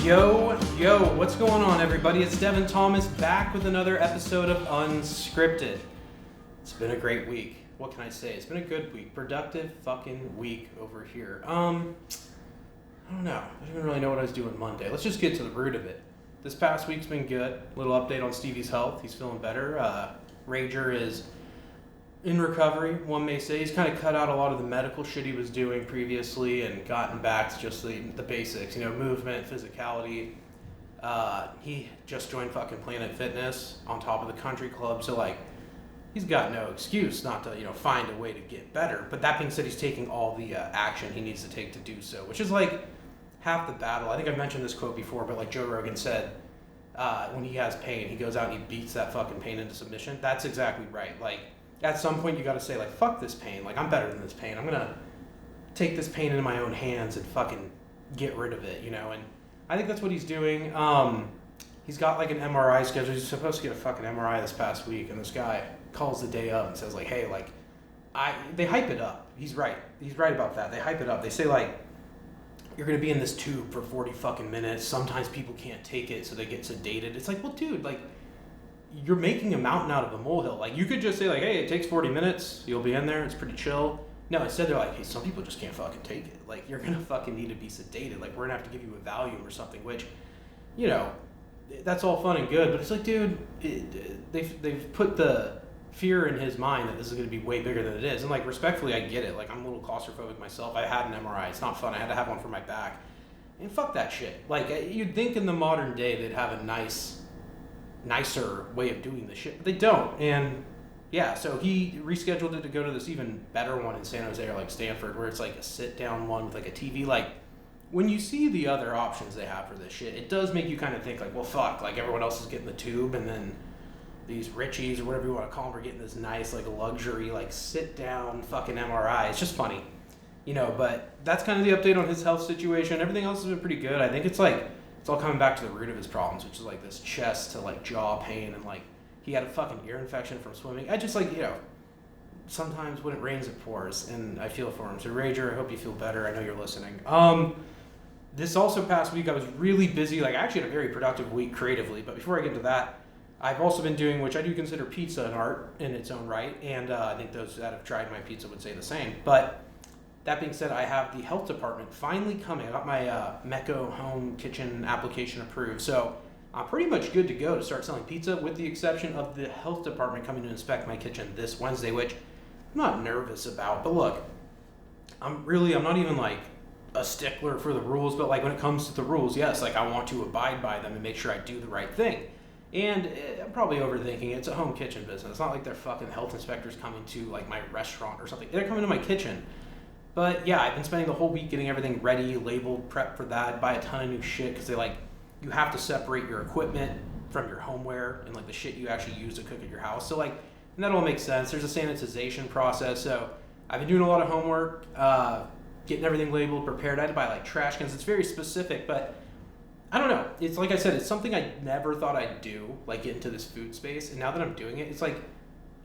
Yo, what's going on, everybody? It's Devin Thomas back with another episode of Unscripted. It's been a great week. What can I say? It's been a good week. Productive fucking week over here. I don't know. I don't even really know what I was doing Monday. Let's just get to the root of it. This past week's been good. Little update on Stevie's health. He's feeling better. Rager is in recovery, one may say. He's kind of cut out a lot of the medical shit he was doing previously and gotten back to just the basics, movement, physicality. He just joined fucking Planet Fitness on top of the country club, so he's got no excuse not to, find a way to get better. But that being said, he's taking all the action he needs to take to do so, which is half the battle. I think I've mentioned this quote before, but Joe Rogan said, when he has pain, he goes out and he beats that fucking pain into submission. That's exactly right. At some point you got to say, fuck this pain. I'm better than this pain. I'm going to take this pain into my own hands and fucking get rid of it, and I think that's what he's doing. He's got an MRI schedule. He's supposed to get a fucking MRI this past week, and this guy calls the day of and says, hey, they hype it up. He's right. He's right about that. They hype it up. They say, you're going to be in this tube for 40 fucking minutes. Sometimes people can't take it, so they get sedated. It's well, dude, you're making a mountain out of a molehill. You could just say, hey, it takes 40 minutes. You'll be in there. It's pretty chill. No, instead they're hey, some people just can't fucking take it. You're going to fucking need to be sedated. We're going to have to give you a Valium or something, which, that's all fun and good. But it's dude, they've put the fear in his mind that this is going to be way bigger than it is. And, respectfully, I get it. I'm a little claustrophobic myself. I had an MRI. It's not fun. I had to have one for my back. And fuck that shit. You'd think in the modern day they'd have a nicer way of doing this shit, but they don't. And yeah, so he rescheduled it to go to this even better one in San Jose or Stanford, where it's a sit down one with a TV. When you see the other options they have for this shit, it does make you kind of think well, fuck, everyone else is getting the tube, and then these richies or whatever you want to call them are getting this nice luxury sit down fucking MRI. It's just funny, but that's kind of the update on his health situation. Everything else has been pretty good. I think it's it's all coming back to the root of his problems, which is this chest to jaw pain, and he had a fucking ear infection from swimming. I just sometimes when it rains it pours, and I feel for him. So Rager, I hope you feel better. I know you're listening. This also past week I was really busy. I actually had a very productive week creatively, but before I get to that, I've also been doing, which I do consider pizza an art in its own right, and I think those that have tried my pizza would say the same. But that being said, I have the health department finally coming. I got my Mecco home kitchen application approved. So I'm pretty much good to go to start selling pizza, with the exception of the health department coming to inspect my kitchen this Wednesday, which I'm not nervous about. But look, I'm not even a stickler for the rules, but when it comes to the rules, yes, I want to abide by them and make sure I do the right thing. And I'm probably overthinking it. It's a home kitchen business. It's not they're fucking health inspectors coming to my restaurant or something. They're coming to my kitchen. But yeah, I've been spending the whole week getting everything ready, labeled, prepped for that, buy a ton of new shit, because they you have to separate your equipment from your homeware and the shit you actually use to cook at your house. So and that all makes sense. There's a sanitization process. So I've been doing a lot of homework, getting everything labeled, prepared. I had to buy trash cans. It's very specific, but I don't know. It's I said, it's something I never thought I'd do, get into this food space. And now that I'm doing it, it's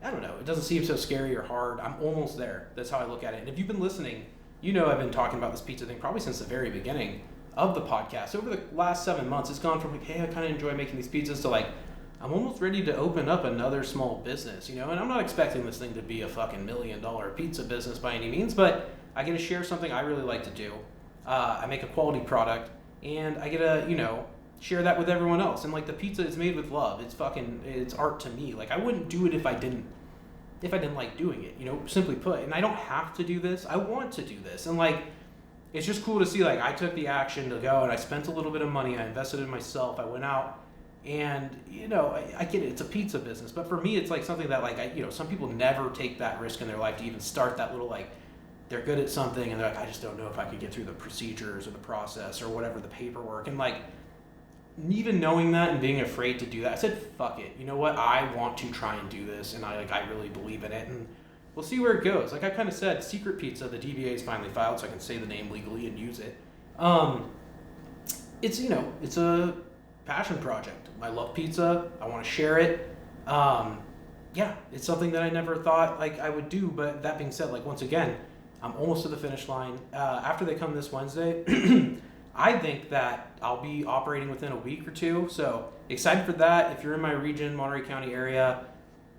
I don't know. It doesn't seem so scary or hard. I'm almost there. That's how I look at it. And if you've been listening, I've been talking about this pizza thing probably since the very beginning of the podcast. Over the last 7 months, it's gone from hey, I kind of enjoy making these pizzas to I'm almost ready to open up another small business, And I'm not expecting this thing to be a fucking $1 million pizza business by any means, but I get to share something I really like to do. I make a quality product, and I get to, share that with everyone else. And the pizza is made with love. It's art to me. I wouldn't do it if I didn't like doing it, simply put. And I don't have to do this. I want to do this. And it's just cool to see I took the action to go, and I spent a little bit of money. I invested in myself. I went out, and I get it. It's a pizza business, but for me, it's something that some people never take that risk in their life to even start that little they're good at something, and they're I just don't know if I could get through the procedures or the process or whatever, the paperwork. And even knowing that and being afraid to do that, I said, fuck it. You know what? I want to try and do this, and I really believe in it, and we'll see where it goes. I kind of said, Secret Pizza, the DBA is finally filed, so I can say the name legally and use it. It's, it's a passion project. I love pizza. I want to share it. Yeah, it's something that I never thought I would do, but that being said, once again, I'm almost to the finish line. After they come this Wednesday, I think that I'll be operating within a week or two. So excited for that. If you're in my region, Monterey County area,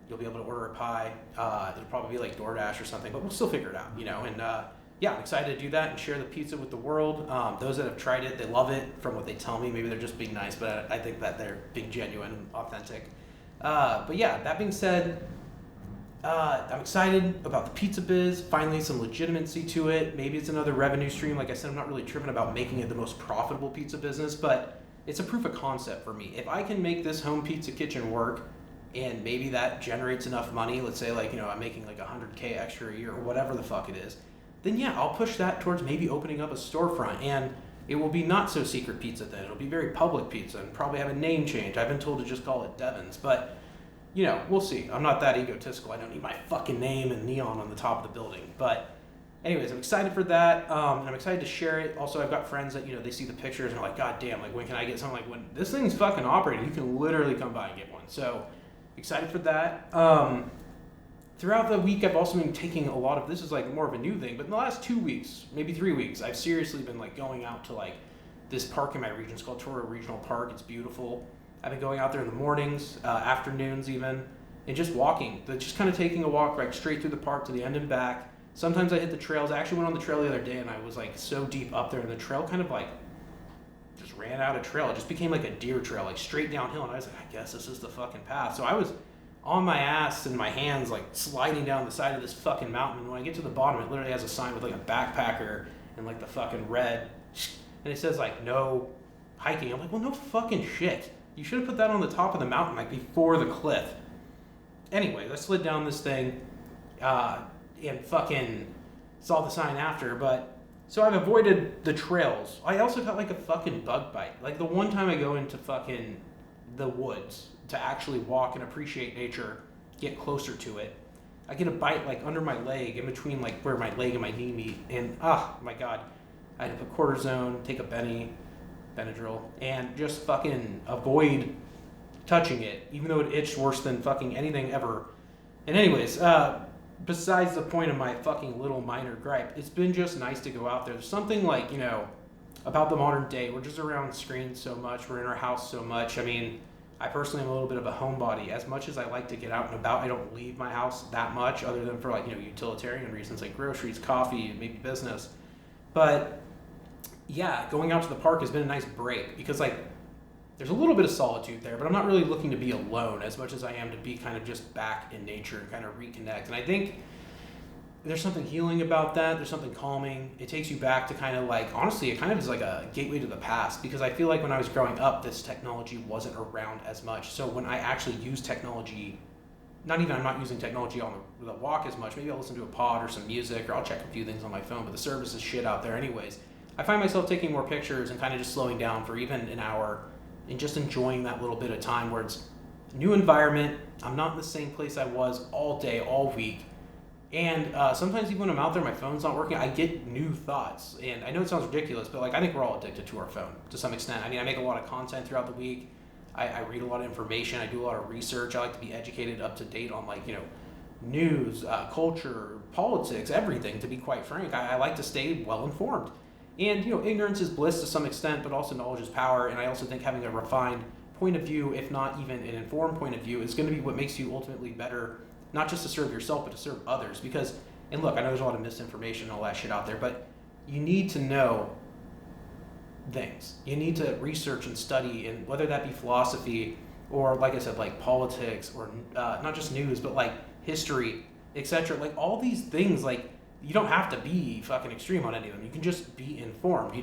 you'll be able to order a pie. It'll probably be like DoorDash or something, but we'll still figure it out, And yeah, I'm excited to do that and share the pizza with the world. Those that have tried it, they love it from what they tell me. Maybe they're just being nice, but I think that they're being genuine and authentic. But yeah, that being said, I'm excited about the pizza biz, finally some legitimacy to it. Maybe it's another revenue stream. Like I said, I'm not really driven about making it the most profitable pizza business, but it's a proof of concept for me. If I can make this home pizza kitchen work, and maybe that generates enough money, let's say I'm making like $100K extra a year or whatever the fuck it is, then yeah, I'll push that towards maybe opening up a storefront, and it will be not so secret pizza then. It'll be very public pizza and probably have a name change. I've been told to just call it Devin's, but we'll see. I'm not that egotistical. I don't need my fucking name and neon on the top of the building. But anyways, I'm excited for that, and I'm excited to share it. Also, I've got friends that, they see the pictures and are like, God damn, like when can I get something? Like when this thing's fucking operating, you can literally come by and get one. So excited for that. Throughout the week, I've also been taking a lot of, this is like more of a new thing, but in the last 2 weeks, maybe 3 weeks, I've seriously been like going out to like this park in my region. It's called Toro Regional Park. It's beautiful. I've been going out there in the mornings, afternoons even, and just walking. Just kind of taking a walk like straight through the park to the end and back. Sometimes I hit the trails. I actually went on the trail the other day and I was like so deep up there and the trail kind of like just ran out of trail. It just became like a deer trail, like straight downhill. And I was like, I guess this is the fucking path. So I was on my ass and my hands like sliding down the side of this fucking mountain. And when I get to the bottom, it literally has a sign with like a backpacker and like the fucking red. And it says like no hiking. I'm like, well, no fucking shit. You should have put that on the top of the mountain like before the cliff. Anyway, I slid down this thing and fucking saw the sign after. But so I've avoided the trails. I also got like a fucking bug bite. Like the one time I go into fucking the woods to actually walk and appreciate nature, get closer to it, I get a bite like under my leg, in between like where my leg and my knee meet, and my god, I had to put cortisone, take a Benadryl, and just fucking avoid touching it, even though it itched worse than fucking anything ever. And anyways, besides the point of my fucking little minor gripe, it's been just nice to go out there. There's something like, about the modern day. We're just around screens so much. We're in our house so much. I mean, I personally am a little bit of a homebody. As much as I like to get out and about, I don't leave my house that much other than for utilitarian reasons like groceries, coffee, maybe business. But yeah, going out to the park has been a nice break because there's a little bit of solitude there, but I'm not really looking to be alone as much as I am to be kind of just back in nature and kind of reconnect. And I think there's something healing about that. There's something calming. It takes you back to kind of honestly, it kind of is like a gateway to the past because I feel like when I was growing up, this technology wasn't around as much. So when I actually use technology, I'm not using technology on the walk as much. Maybe I'll listen to a pod or some music or I'll check a few things on my phone, but the service is shit out there anyways. I find myself taking more pictures and kind of just slowing down for even an hour and just enjoying that little bit of time where it's new environment. I'm not in the same place I was all day, all week. And sometimes even when I'm out there, my phone's not working, I get new thoughts. And I know it sounds ridiculous, but I think we're all addicted to our phone to some extent. I mean, I make a lot of content throughout the week. I read a lot of information. I do a lot of research. I like to be educated, up to date on news, culture, politics, everything, to be quite frank. I like to stay well informed. And, ignorance is bliss to some extent, but also knowledge is power. And I also think having a refined point of view, if not even an informed point of view, is going to be what makes you ultimately better, not just to serve yourself, but to serve others. Because, and look, I know there's a lot of misinformation and all that shit out there, but you need to know things. You need to research and study, and whether that be philosophy or, like I said, politics or not just news, but history, etc. All these things, you don't have to be fucking extreme on any of them. You can just be informed,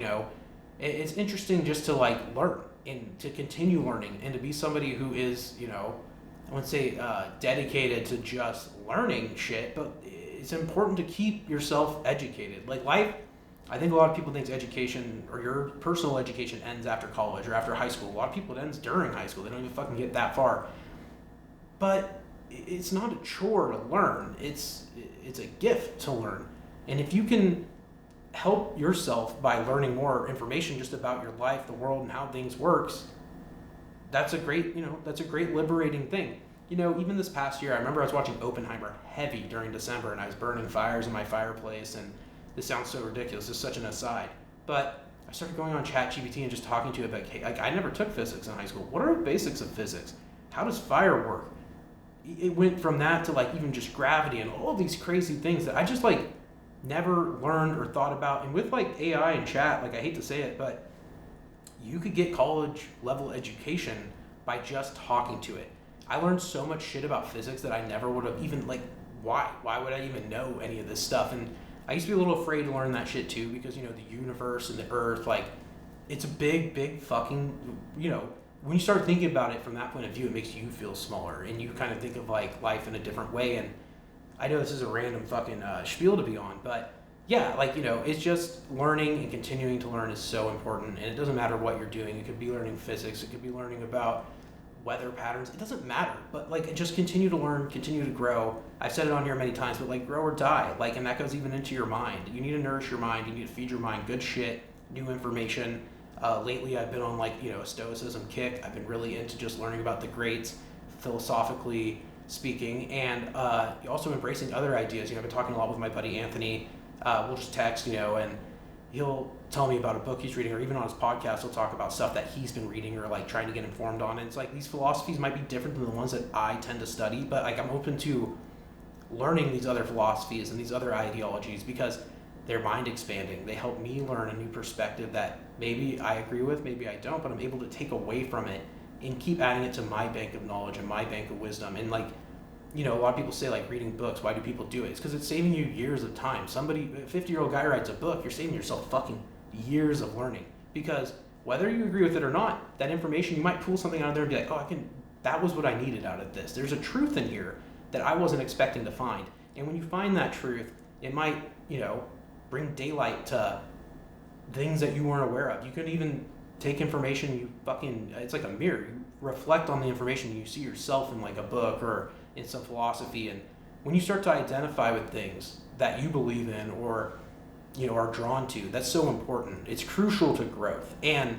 It's interesting just to learn and to continue learning and to be somebody who is, I wouldn't say dedicated to just learning shit, but it's important to keep yourself educated. Life, I think a lot of people think education or your personal education ends after college or after high school. A lot of people it ends during high school. They don't even fucking get that far. But it's not a chore to learn. It's a gift to learn. And if you can help yourself by learning more information just about your life, the world, and how things works, that's a great liberating thing. Even this past year, I remember I was watching Oppenheimer heavy during December, and I was burning fires in my fireplace, and this sounds so ridiculous, it's such an aside. But I started going on ChatGPT and just talking to it about, hey, like I never took physics in high school. What are the basics of physics? How does fire work? It went from that to like even just gravity and all these crazy things that I just like never learned or thought about. And with like AI and chat, like I hate to say it, but you could get college level education by just talking to it. I learned so much shit about physics that I never would have even like, why would I even know any of this stuff? And I used to be a little afraid to learn that shit too, because, you know, the universe and the earth, like, it's a big fucking, you know, when you start thinking about it from that point of view, it makes you feel smaller, and you kind of think of like life in a different way. And I know this is a random fucking spiel to be on, but yeah, like, you know, it's just learning and continuing to learn is so important. And it doesn't matter what you're doing. It could be learning physics, it could be learning about weather patterns, it doesn't matter, but like just continue to learn, continue to grow. I've said it on here many times, but like grow or die, like, and that goes even into your mind. You need to nourish your mind, you need to feed your mind good shit, new information. Lately I've been on like, you know, a stoicism kick. I've been really into just learning about the greats, philosophically speaking, and also embracing other ideas. You know, I've been talking a lot with my buddy Anthony. We'll just text, you know, and he'll tell me about a book he's reading, or even on his podcast he'll talk about stuff that he's been reading or like trying to get informed on. And it's like these philosophies might be different than the ones that I tend to study, but like I'm open to learning these other philosophies and these other ideologies because they're mind expanding. They help me learn a new perspective that maybe I agree with, maybe I don't, but I'm able to take away from it and keep adding it to my bank of knowledge and my bank of wisdom. And like, you know, a lot of people say like reading books, why do people do it? It's because it's saving you years of time. Somebody, a 50-year-old guy writes a book, you're saving yourself fucking years of learning. Because whether you agree with it or not, that information, you might pull something out of there and be like, oh, that was what I needed out of this. There's a truth in here that I wasn't expecting to find. And when you find that truth, it might, you know, bring daylight to things that you weren't aware of. You can even take information, it's like a mirror. You reflect on the information, you see yourself in like a book or in some philosophy, and when you start to identify with things that you believe in or, you know, are drawn to, that's so important. It's crucial to growth, and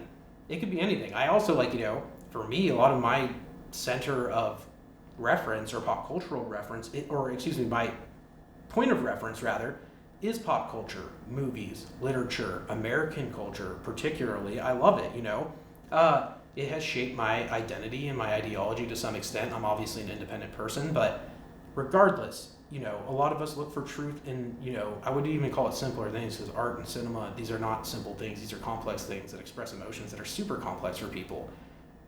it could be anything. I also like, you know, for me, a lot of my center of reference or pop cultural reference, my point of reference rather, is pop culture, movies, literature, American culture particularly. I love it, you know. It has shaped my identity and my ideology to some extent. I'm obviously an independent person, but regardless, you know, a lot of us look for truth in, you know, I wouldn't even call it simpler things, because art and cinema, these are not simple things. These are complex things that express emotions that are super complex for people.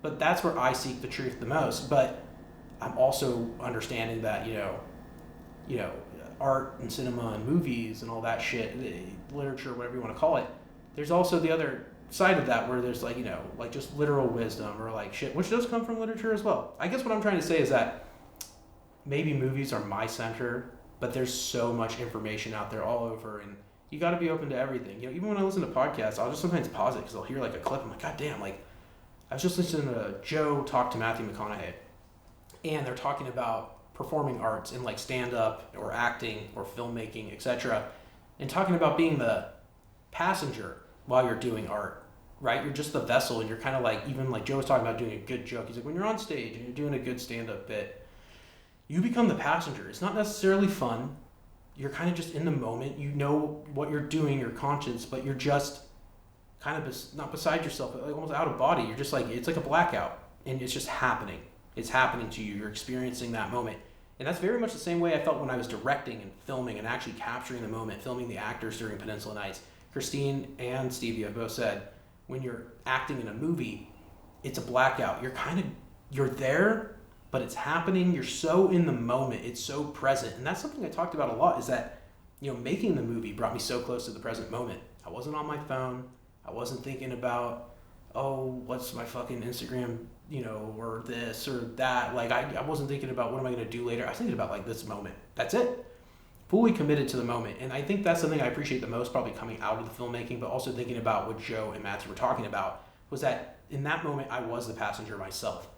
But that's where I seek the truth the most. But I'm also understanding that, you know, art and cinema and movies and all that shit, literature, whatever you want to call it, there's also the other side of that where there's like, you know, like just literal wisdom or like shit, which does come from literature as well. I guess what I'm trying to say is that maybe movies are my center, but there's so much information out there all over, and you got to be open to everything. You know, even when I listen to podcasts, I'll just sometimes pause it because I'll hear like a clip. I'm like, God damn, like I was just listening to Joe talk to Matthew McConaughey, and they're talking about performing arts and like stand-up or acting or filmmaking, etc., and talking about being the passenger while you're doing art, right? You're just the vessel, and you're kind of like, even like Joe was talking about doing a good joke. He's like, when you're on stage and you're doing a good stand-up bit, you become the passenger. It's not necessarily fun. You're kind of just in the moment. You know what you're doing, you're conscious, but you're just kind of not beside yourself, but like almost out of body. You're just like, it's like a blackout, and it's just happening. It's happening to you. You're experiencing that moment. And that's very much the same way I felt when I was directing and filming and actually capturing the moment, filming the actors during Peninsula Nights. Christine and Stevie have both said, when you're acting in a movie, it's a blackout. You're there, but it's happening. You're so in the moment. It's so present. And that's something I talked about a lot, is that, you know, making the movie brought me so close to the present moment. I wasn't on my phone. I wasn't thinking about, oh, what's my fucking Instagram, you know, or this or that. Like, I wasn't thinking about what am I going to do later. I was thinking about like this moment. That's it. Fully committed to the moment. And I think that's something I appreciate the most, probably coming out of the filmmaking, but also thinking about what Joe and Matthew were talking about, was that in that moment, I was the passenger myself.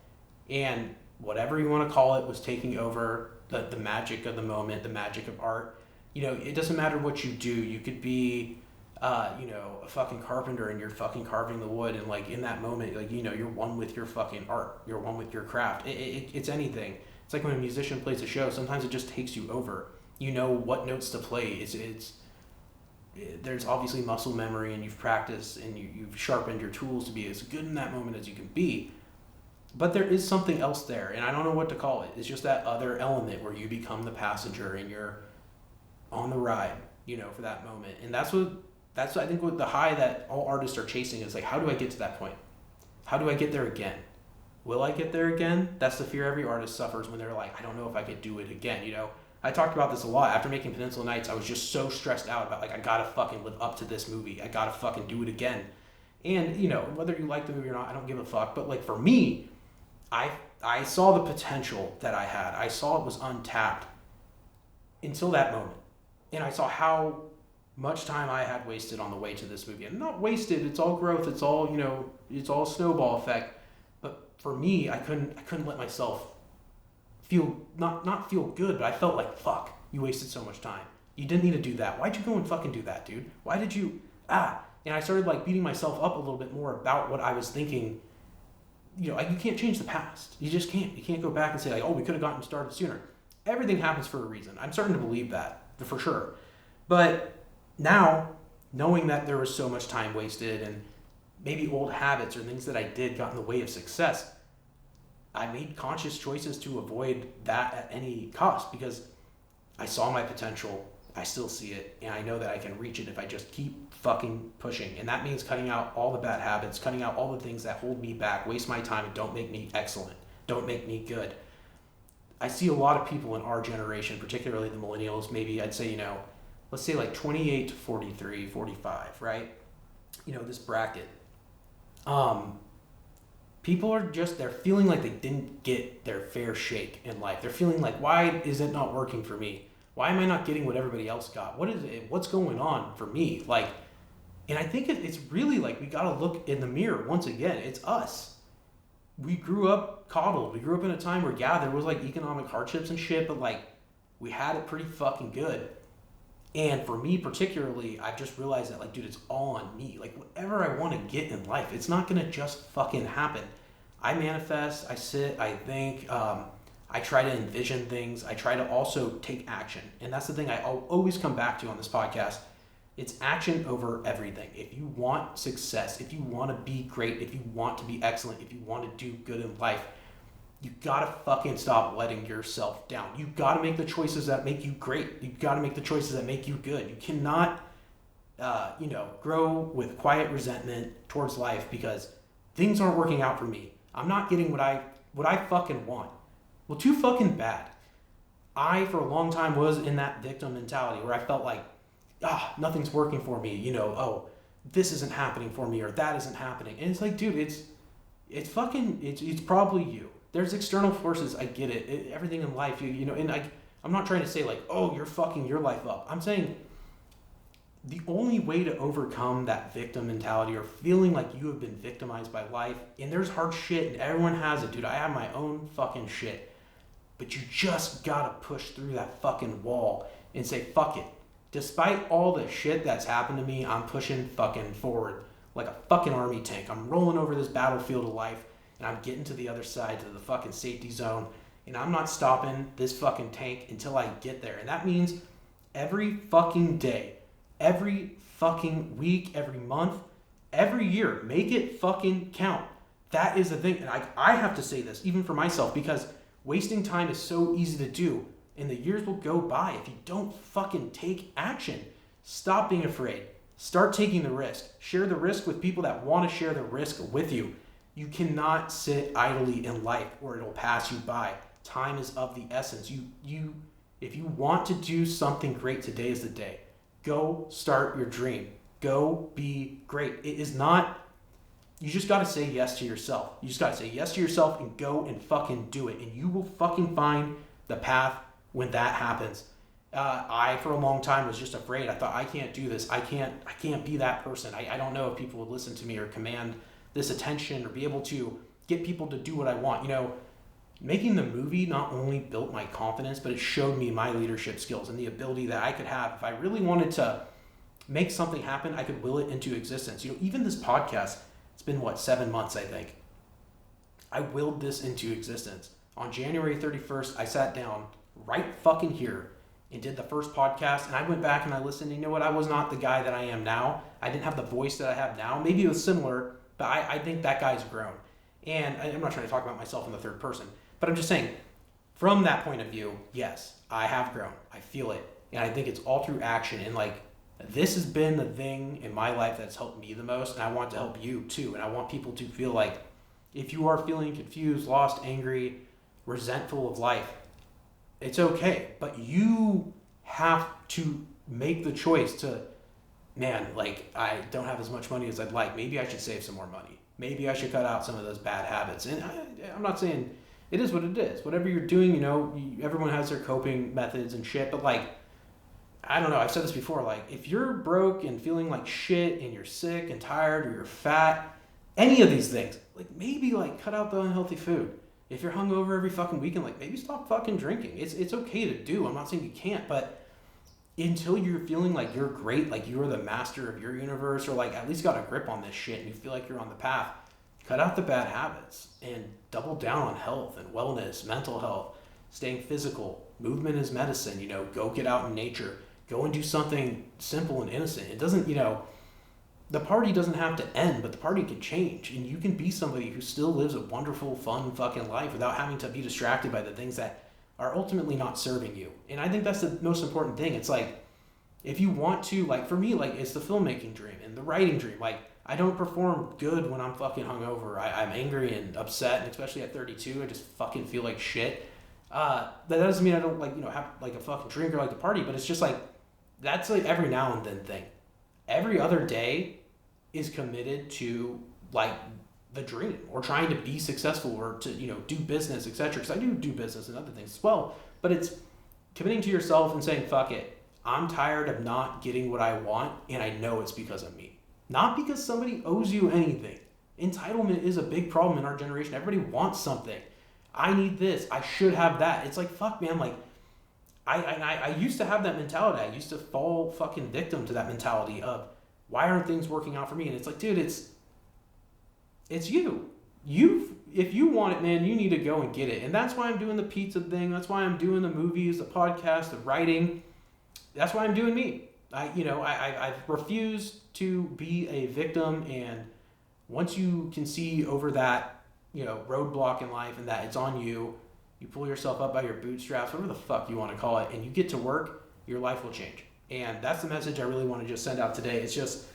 And whatever you want to call it was taking over the magic of the moment, the magic of art. You know, it doesn't matter what you do. You could be, you know, a fucking carpenter and you're fucking carving the wood, and like in that moment, like, you know, you're one with your fucking art. You're one with your craft. It's anything. It's like when a musician plays a show, sometimes it just takes you over. You know what notes to play. It's there's obviously muscle memory, and you've practiced and you've sharpened your tools to be as good in that moment as you can be. But there is something else there, and I don't know what to call it. It's just that other element where you become the passenger and you're on the ride, for that moment. And that's I think what the high that all artists are chasing is, like, how do I get to that point? How do I get there again? Will I get there again? That's the fear every artist suffers when they're like, I don't know if I could do it again, I talked about this a lot. After making Peninsula Nights, I was just so stressed out about, like, I gotta fucking live up to this movie. I gotta fucking do it again. And, whether you like the movie or not, I don't give a fuck. But, like, for me, I saw the potential that I had. I saw it was untapped until that moment. And I saw how much time I had wasted on the way to this movie. And not wasted, it's all growth, it's all, it's all snowball effect. But for me, I couldn't let myself feel, not feel good, but I felt like, fuck, you wasted so much time. You didn't need to do that. Why'd you go and fucking do that, dude? Why did you, And I started, like, beating myself up a little bit more about what I was thinking. You can't change the past. You just can't. You can't go back and say, like, oh, we could have gotten started sooner. Everything happens for a reason. I'm starting to believe that, for sure. But now, knowing that there was so much time wasted and maybe old habits or things that I did got in the way of success, I made conscious choices to avoid that at any cost, because I saw my potential. I still see it, and I know that I can reach it if I just keep fucking pushing. And that means cutting out all the bad habits, cutting out all the things that hold me back, waste my time, and don't make me excellent, don't make me good. I see a lot of people in our generation, particularly the millennials, maybe I'd say, let's say like 28 to 43, 45, right? This bracket. People are they're feeling like they didn't get their fair shake in life. They're feeling like, why is it not working for me? Why am I not getting what everybody else got? What is it? What's going on for me? Like, and I think it's really like, we got to look in the mirror once again. It's us. We grew up coddled. We grew up in a time where, there was like economic hardships and shit, but like, we had it pretty fucking good. And for me particularly, I've just realized that, like, dude, it's all on me. Like, whatever I want to get in life, it's not going to just fucking happen. I manifest, I sit, I think, I try to envision things. I try to also take action. And that's the thing I'll always come back to on this podcast. It's action over everything. If you want success, if you want to be great, if you want to be excellent, if you want to do good in life, you gotta fucking stop letting yourself down. You gotta make the choices that make you great. You gotta make the choices that make you good. You cannot, grow with quiet resentment towards life because things aren't working out for me. I'm not getting what I fucking want. Well, too fucking bad. I, for a long time, was in that victim mentality where I felt like, nothing's working for me. This isn't happening for me, or that isn't happening. And it's like, dude, it's probably you. There's external forces. I get it. Everything in life, and I'm not trying to say like, oh, you're fucking your life up. I'm saying the only way to overcome that victim mentality or feeling like you have been victimized by life, and there's hard shit and everyone has it, dude. I have my own fucking shit. But you just gotta push through that fucking wall and say, fuck it. Despite all the shit that's happened to me, I'm pushing fucking forward like a fucking army tank. I'm rolling over this battlefield of life, and I'm getting to the other side, to the fucking safety zone, and I'm not stopping this fucking tank until I get there. And that means every fucking day, every fucking week, every month, every year, make it fucking count. That is the thing. And I have to say this, even for myself, because wasting time is so easy to do, and the years will go by if you don't fucking take action. Stop being afraid. Start taking the risk. Share the risk with people that want to share the risk with you. You cannot sit idly in life or it'll pass you by. Time is of the essence. If you want to do something great, today is the day. Go start your dream. Go be great. It is not, you just got to say yes to yourself. You just got to say yes to yourself and go and fucking do it. And you will fucking find the path when that happens. I, for a long time, was just afraid. I thought, I can't do this. I can't be that person. I don't know if people would listen to me or command this attention or be able to get people to do what I want. Making the movie not only built my confidence, but it showed me my leadership skills and the ability that I could have. If I really wanted to make something happen, I could will it into existence. Even this podcast, it's been 7 months, I think. I willed this into existence. On January 31st, I sat down right fucking here and did the first podcast, and I went back and I listened, and you know what? I was not the guy that I am now. I didn't have the voice that I have now. Maybe it was similar, but I think that guy's grown. And I'm not trying to talk about myself in the third person, but I'm just saying, from that point of view, yes, I have grown. I feel it. And I think it's all through action. And like, this has been the thing in my life that's helped me the most, and I want to help you too. And I want people to feel like, if you are feeling confused, lost, angry, resentful of life, it's okay. But you have to make the choice to, man, like, I don't have as much money as I'd like. Maybe I should save some more money. Maybe I should cut out some of those bad habits. And I'm not saying it is what it is. Whatever you're doing, you know, everyone has their coping methods and shit. But like, I don't know, I've said this before, like, if you're broke and feeling like shit and you're sick and tired or you're fat, any of these things, like, maybe like cut out the unhealthy food. If you're hungover every fucking weekend, like, maybe stop fucking drinking. It's okay to do. I'm not saying you can't, but until you're feeling like you're great, like you're the master of your universe, or like at least got a grip on this shit and you feel like you're on the path, cut out the bad habits and double down on health and wellness, mental health, staying physical. Movement is medicine, you know, go get out in nature. Go and do something simple and innocent. It doesn't, you know, the party doesn't have to end, but the party can change. And you can be somebody who still lives a wonderful, fun fucking life without having to be distracted by the things that are ultimately not serving you. And I think that's the most important thing. It's like, if you want to, like, for me, like, it's the filmmaking dream and the writing dream. Like, I don't perform good when I'm fucking hungover. I'm angry and upset, and especially at 32, I just fucking feel like shit. That doesn't mean I don't, like, you know, have like a fucking drink or like to party, but it's just like, that's like every now and then thing. Every other day is committed to like the dream or trying to be successful or to, you know, do business, etc. Because I do business and other things as well. But it's committing to yourself and saying, fuck it. I'm tired of not getting what I want, and I know it's because of me. Not because somebody owes you anything. Entitlement is a big problem in our generation. Everybody wants something. I need this. I should have that. It's like, fuck, man, like, I used to have that mentality. I used to fall fucking victim to that mentality of, why aren't things working out for me? And it's like, dude, it's you. If you want it, man, you need to go and get it. And that's why I'm doing the pizza thing. That's why I'm doing the movies, the podcast, the writing. That's why I'm doing me. I've refused to be a victim. And once you can see over that, you know, roadblock in life and that it's on you, you pull yourself up by your bootstraps, whatever the fuck you want to call it, and you get to work, your life will change. And that's the message I really want to just send out today. It's just,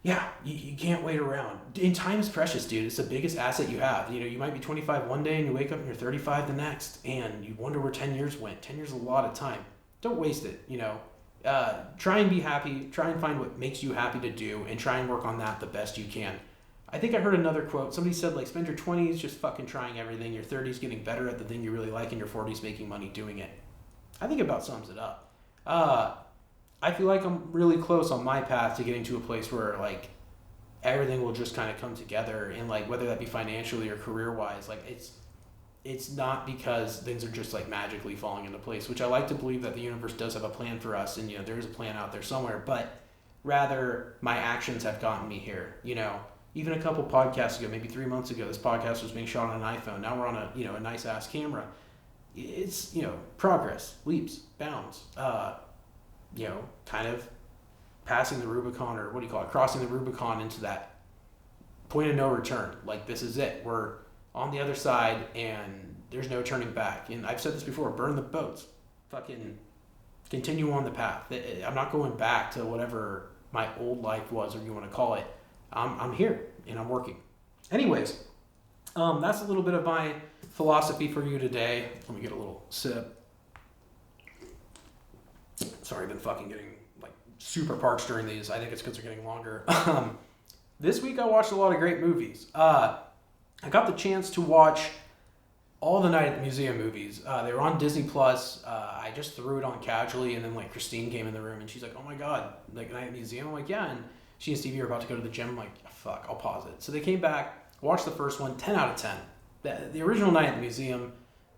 yeah, you can't wait around. And time is precious, dude. It's the biggest asset you have. You know, you might be 25 one day and you wake up and you're 35 the next, and you wonder where 10 years went. 10 years is a lot of time. Don't waste it, you know. Try and be happy. Try and find what makes you happy to do, and try and work on that the best you can. I think I heard another quote. Somebody said, like, spend your 20s just fucking trying everything, your 30s getting better at the thing you really like, and your 40s making money doing it. I think it about sums it up. I feel like I'm really close on my path to getting to a place where, like, everything will just kind of come together, and, like, whether that be financially or career-wise, like, it's not because things are just, like, magically falling into place, which I like to believe that the universe does have a plan for us, and, you know, there is a plan out there somewhere, but rather my actions have gotten me here, you know. Even a couple podcasts ago, maybe 3 months ago, this podcast was being shot on an iPhone. Now we're on a, you know, a nice ass camera. It's, you know, progress, leaps, bounds, you know, kind of passing the Rubicon, or what do you call it, crossing the Rubicon into that point of no return. Like, this is it. We're on the other side and there's no turning back. And I've said this before, burn the boats. Fucking continue on the path. I'm not going back to whatever my old life was, or you want to call it. I'm here and I'm working. Anyways, that's a little bit of my philosophy for you today. Let me get a little sip. Sorry, I've been fucking getting like super parched during these. I think it's because they're getting longer. This week I watched a lot of great movies. I got the chance to watch all the Night at the Museum movies. They were on Disney Plus. I just threw it on casually, and then like Christine came in the room and she's like, "Oh my god, like Night at the Museum?" I'm like, "Yeah." And she and Stevie are about to go to the gym. I'm like, "Fuck, I'll pause it." So they came back, watched the first one, 10 out of 10. The original Night at the Museum,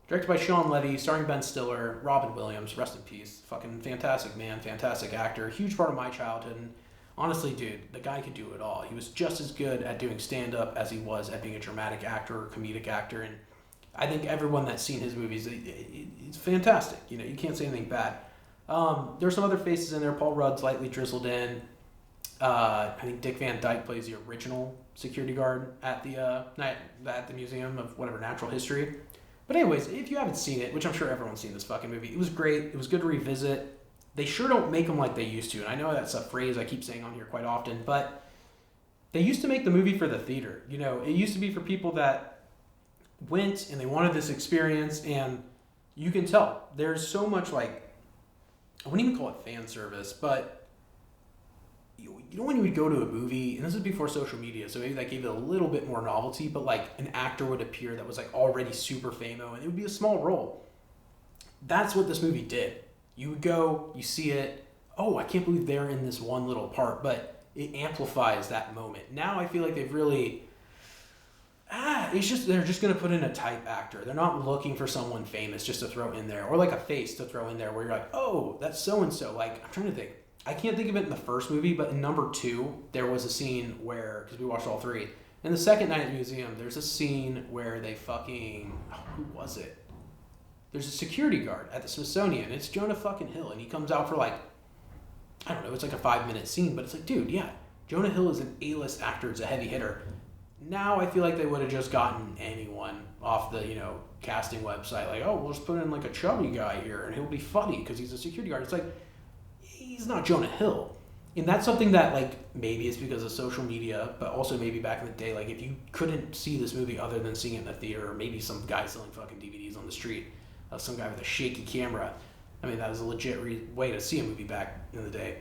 directed by Sean Levy, starring Ben Stiller, Robin Williams, rest in peace. Fucking fantastic man, fantastic actor, huge part of my childhood. And honestly, dude, the guy could do it all. He was just as good at doing stand-up as he was at being a dramatic actor or comedic actor. And I think everyone that's seen his movies, it's fantastic. You know, you can't say anything bad. There's some other faces in there. Paul Rudd's lightly drizzled in. I think Dick Van Dyke plays the original security guard at the Museum of whatever natural history. But anyways, if you haven't seen it, which I'm sure everyone's seen this fucking movie, it was great. It was good to revisit. They sure don't make them like they used to, and I know that's a phrase I keep saying on here quite often, but they used to make the movie for the theater. You know, it used to be for people that went and they wanted this experience, and you can tell there's so much, like, I wouldn't even call it fan service, but you know when you would go to a movie, and this was before social media, so maybe that gave it a little bit more novelty, but like an actor would appear that was like already super famous, and it would be a small role. That's what this movie did. You would go, you see it, oh, I can't believe they're in this one little part, but it amplifies that moment. Now I feel like they've really, they're just going to put in a type actor. They're not looking for someone famous just to throw in there, or like a face to throw in there where you're like, oh, that's so-and-so. Like, I'm trying to think. I can't think of it in the first movie, but in number 2, there was a scene where, because we watched all 3, in the second night at the museum, there's a scene where they who was it? There's a security guard at the Smithsonian. It's Jonah fucking Hill, and he comes out for like, I don't know, it's like a 5-minute scene, but it's like, dude, yeah, Jonah Hill is an A-list actor, it's a heavy hitter. Now I feel like they would have just gotten anyone off the, casting website, like, oh, we'll just put in like a chubby guy here, and he'll be funny because he's a security guard. It's like, he's not Jonah Hill. And that's something that, like, maybe it's because of social media, but also maybe back in the day, like, if you couldn't see this movie other than seeing it in the theater, or maybe some guy selling fucking DVDs on the street, some guy with a shaky camera, I mean, that was a legit way to see a movie back in the day.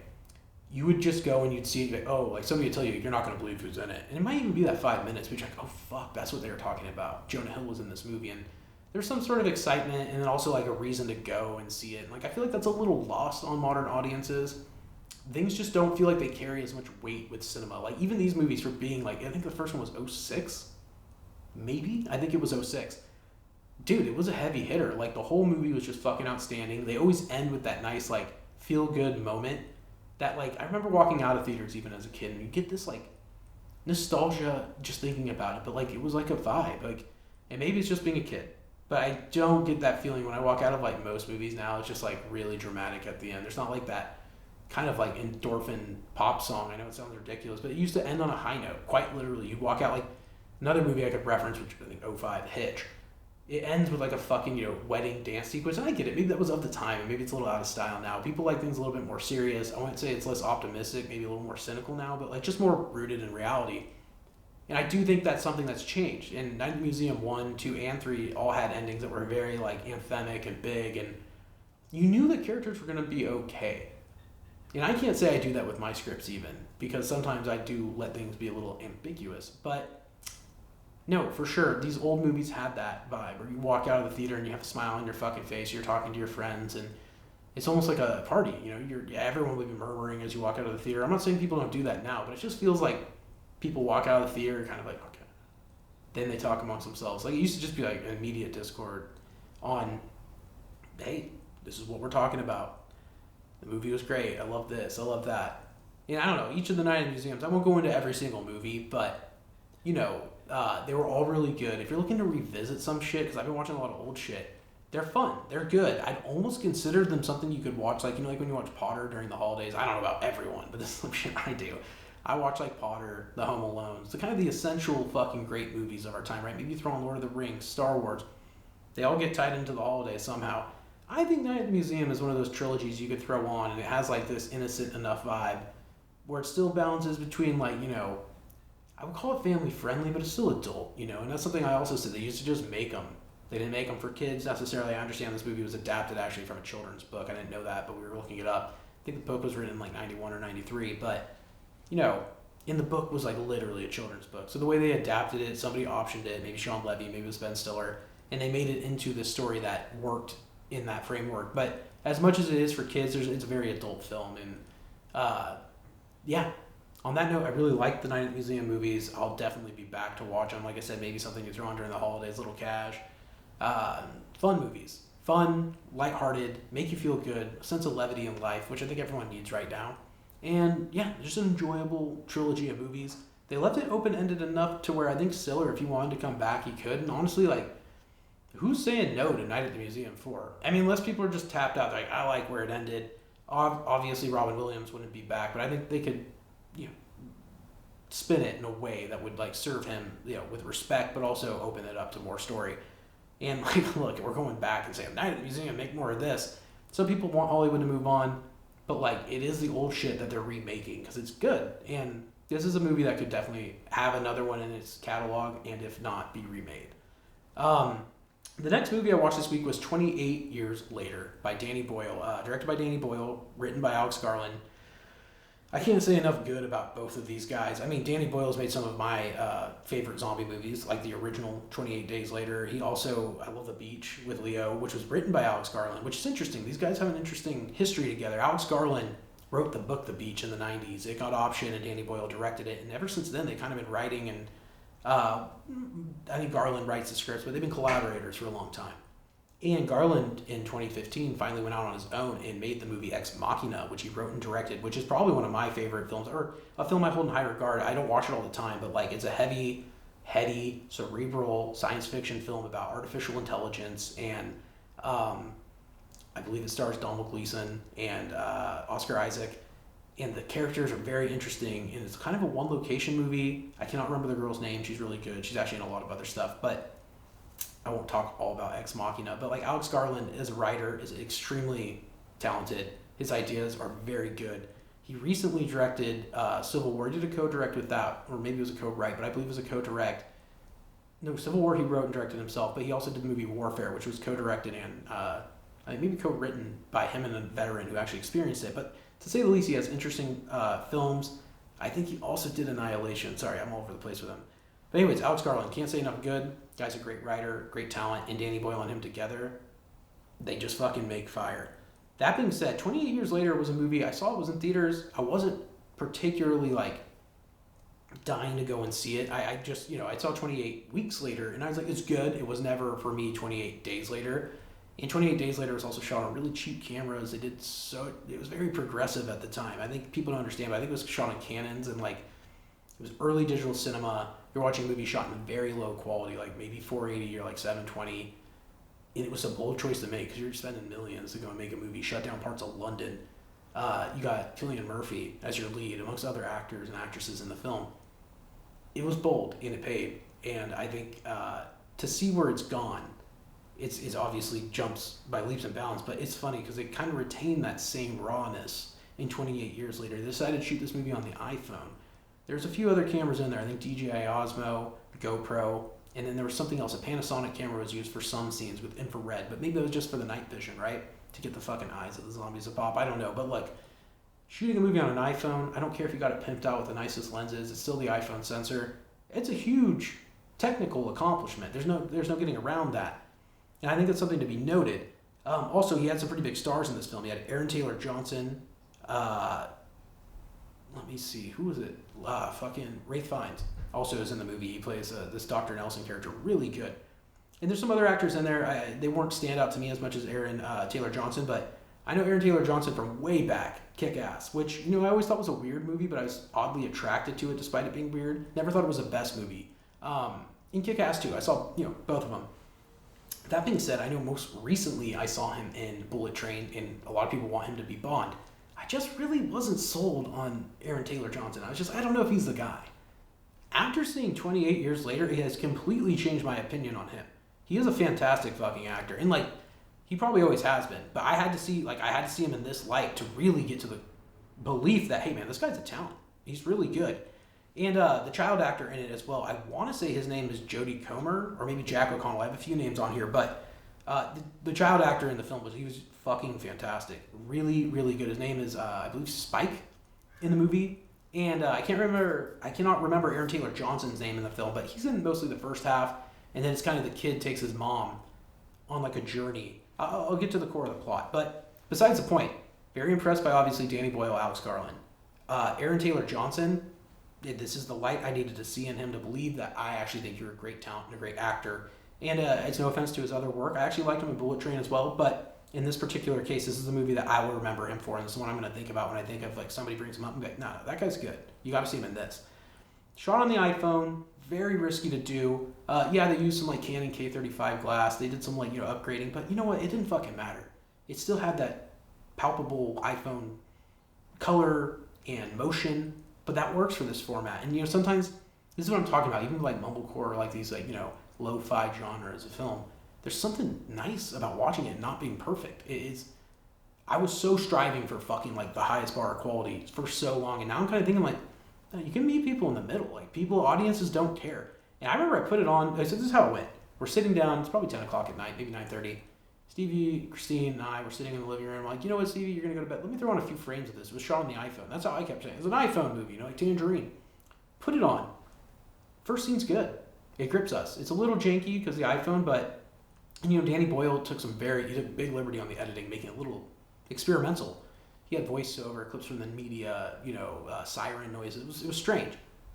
You would just go and you'd see it, like, oh, like, somebody would tell you, you're not going to believe who's in it. And it might even be that 5 minutes, but you're like, oh, fuck, that's what they were talking about. Jonah Hill was in this movie, and there's some sort of excitement, and then also, like, a reason to go and see it. And, like, I feel like that's a little lost on modern audiences. Things just don't feel like they carry as much weight with cinema. Like, even these movies for being, like, I think the first one was 2006? Maybe? I think it was 2006. Dude, it was a heavy hitter. Like, the whole movie was just fucking outstanding. They always end with that nice, like, feel-good moment that, like, I remember walking out of theaters even as a kid, and you get this, like, nostalgia just thinking about it, but, like, it was like a vibe. Like, and maybe it's just being a kid, but I don't get that feeling when I walk out of, like, most movies now. It's just, like, really dramatic at the end. There's not, like, that kind of, like, endorphin pop song. I know it sounds ridiculous, but it used to end on a high note, quite literally. You'd walk out, like, another movie I could reference, which I think 2005, Hitch. It ends with, like, a fucking, wedding dance sequence, and I get it. Maybe that was of the time, and maybe it's a little out of style now. People like things a little bit more serious. I wouldn't say it's less optimistic, maybe a little more cynical now, but, like, just more rooted in reality. And I do think that's something that's changed. And Night at the Museum 1, 2, and 3 all had endings that were very, like, anthemic and big, and you knew the characters were going to be okay. And I can't say I do that with my scripts even, because sometimes I do let things be a little ambiguous. But no, for sure, these old movies had that vibe where you walk out of the theater and you have a smile on your fucking face, you're talking to your friends, and it's almost like a party. Everyone will be murmuring as you walk out of the theater. I'm not saying people don't do that now, but it just feels like people walk out of the theater kind of like, okay. Then they talk amongst themselves. Like, it used to just be like an immediate discord on, hey, this is what we're talking about. The movie was great. I love this. I love that. I don't know. Each of the Night at the Museums, I won't go into every single movie, but, they were all really good. If you're looking to revisit some shit, because I've been watching a lot of old shit, they're fun. They're good. I'd almost consider them something you could watch, like, like when you watch Potter during the holidays. I don't know about everyone, but this is some shit I do. I watch, like, Potter, The Home Alones, the kind of the essential fucking great movies of our time, right? Maybe throw on Lord of the Rings, Star Wars. They all get tied into the holidays somehow. I think Night at the Museum is one of those trilogies you could throw on, and it has, like, this innocent enough vibe where it still balances between, like, I would call it family friendly, but it's still adult, and that's something I also said. They used to just make them. They didn't make them for kids necessarily. I understand this movie was adapted actually from a children's book. I didn't know that, but we were looking it up. I think the book was written in, like, 91 or 93, but, in the book was, like, literally a children's book. So the way they adapted it, somebody optioned it, maybe Sean Levy, maybe it was Ben Stiller, and they made it into this story that worked in that framework. But as much as it is for kids, it's a very adult film. And on that note, I really like the Night at the Museum movies. I'll definitely be back to watch them. Like I said, maybe something you throw on during the holidays, little cash. Fun movies. Fun, lighthearted, make you feel good, a sense of levity in life, which I think everyone needs right now. And just an enjoyable trilogy of movies. They left it open-ended enough to where I think Stiller, if he wanted to come back, he could. And honestly, like, who's saying no to Night at the Museum 4? I mean, unless people are just tapped out. Like, I like where it ended. Obviously, Robin Williams wouldn't be back, but I think they could, spin it in a way that would like serve him, with respect, but also open it up to more story. And like, look, we're going back and saying Night at the Museum, make more of this. Some people want Hollywood to move on, but like, it is the old shit that they're remaking because it's good. And this is a movie that could definitely have another one in its catalog, and if not, be remade. The next movie I watched this week was 28 Years Later by Danny Boyle, directed by Danny Boyle, written by Alex Garland. I can't say enough good about both of these guys. I mean, Danny Boyle's made some of my favorite zombie movies, like the original 28 Days Later. He also, I love The Beach with Leo, which was written by Alex Garland, which is interesting. These guys have an interesting history together. Alex Garland wrote the book The Beach in the 90s. It got optioned and Danny Boyle directed it. And ever since then, they've kind of been writing, and I think Garland writes the scripts, but they've been collaborators for a long time. And Garland, in 2015, finally went out on his own and made the movie Ex Machina, which he wrote and directed, which is probably one of my favorite films, or a film I hold in high regard. I don't watch it all the time, but like, it's a heavy, heady, cerebral science fiction film about artificial intelligence, and I believe it stars Donald Gleason and Oscar Isaac, and the characters are very interesting, and it's kind of a one-location movie. I cannot remember the girl's name. She's really good. She's actually in a lot of other stuff, but I won't talk all about Ex Machina, but like, Alex Garland as a writer is extremely talented. His ideas are very good. He recently directed Civil War. He did a co-direct with that, or maybe it was a co-write, but I believe it was a co-direct. No, Civil War he wrote and directed himself, but he also did the movie Warfare, which was co-directed and maybe co-written by him and a veteran who actually experienced it. But to say the least, he has interesting films. I think he also did Annihilation. Sorry, I'm all over the place with him. But anyways, Alex Garland, can't say enough good. Guy's a great writer, great talent, and Danny Boyle and him together, they just fucking make fire. That being said, 28 Years Later was a movie I saw. It was in theaters. I wasn't particularly like dying to go and see it. I just, I saw 28 Weeks Later, and I was like, it's good. It was never for me 28 Days Later. And 28 Days Later was also shot on really cheap cameras. It was very progressive at the time. I think people don't understand, but I think it was shot on Canons, and like, it was early digital cinema. You're watching a movie shot in very low quality, like maybe 480 or like 720. And it was a bold choice to make because you're spending millions to go and make a movie, shut down parts of London. You got Cillian Murphy as your lead, amongst other actors and actresses in the film. It was bold and it paid. And I think to see where it's gone, it's obviously jumps by leaps and bounds, but it's funny because they kind of retain that same rawness in 28 Years Later. They decided to shoot this movie on the iPhone. There's a few other cameras in there. I think DJI Osmo, GoPro, and then there was something else. A Panasonic camera was used for some scenes with infrared, but maybe it was just for the night vision, right? To get the fucking eyes of the zombies to pop. I don't know. But look, shooting a movie on an iPhone, I don't care if you got it pimped out with the nicest lenses. It's still the iPhone sensor. It's a huge technical accomplishment. There's no getting around that. And I think that's something to be noted. Also, he had some pretty big stars in this film. He had Aaron Taylor Johnson. Let me see, who was it? Fucking Ralph Fiennes also is in the movie. He plays this Dr. Nelson character, really good. And there's some other actors in there. They weren't stand out to me as much as Aaron Taylor Johnson, but I know Aaron Taylor Johnson from way back, Kick-Ass, which, I always thought was a weird movie, but I was oddly attracted to it despite it being weird. Never thought it was the best movie. In Kick-Ass 2, I saw, both of them. That being said, I know most recently I saw him in Bullet Train, and a lot of people want him to be Bond. I just really wasn't sold on Aaron Taylor Johnson. I don't know if he's the guy. After seeing 28 Years Later, it has completely changed my opinion on him. He is a fantastic fucking actor, and like, he probably always has been. But I had to see him in this light to really get to the belief that, hey man, this guy's a talent. He's really good. And the child actor in it as well, I want to say his name is Jodie Comer, or maybe Jack O'Connell. I have a few names on here, but the child actor in the film he was fucking fantastic. Really, really good. His name is, I believe, Spike in the movie. And I cannot remember Aaron Taylor Johnson's name in the film, but he's in mostly the first half. And then it's kind of the kid takes his mom on like a journey. I'll get to the core of the plot. But besides the point, very impressed by obviously Danny Boyle, Alex Garland. Aaron Taylor Johnson, this is the light I needed to see in him to believe that I actually think you're a great talent and a great actor. And it's no offense to his other work. I actually liked him in Bullet Train as well, but in this particular case, this is a movie that I will remember him for, and this is one I'm going to think about when I think of like somebody brings him up and be like, no, that guy's good. You got to see him in this. Shot on the iPhone, very risky to do. Yeah, they used some like Canon K35 glass. They did some like, upgrading, but you know what? It didn't fucking matter. It still had that palpable iPhone color and motion, but that works for this format. And sometimes this is what I'm talking about. Even like mumblecore or like these like lo-fi genres of film, there's something nice about watching it not being perfect. I was so striving for fucking like the highest bar of quality for so long, and now I'm kind of thinking like, no, you can meet people in the middle. Like audiences don't care. And I remember I put it on. I said, this is how it went. We're sitting down. It's probably 10 o'clock at night, maybe 9:30. Stevie, Christine, and I were sitting in the living room. I'm like, you know what, Stevie, you're gonna go to bed. Let me throw on a few frames of this. It was shot on the iPhone. That's how I kept saying it. It was an iPhone movie, like Tangerine. Put it on. First scene's good. It grips us. It's a little janky because the iPhone, but Danny Boyle took he took big liberty on the editing, making it a little experimental. He had voiceover clips from the media, siren noises. It was strange.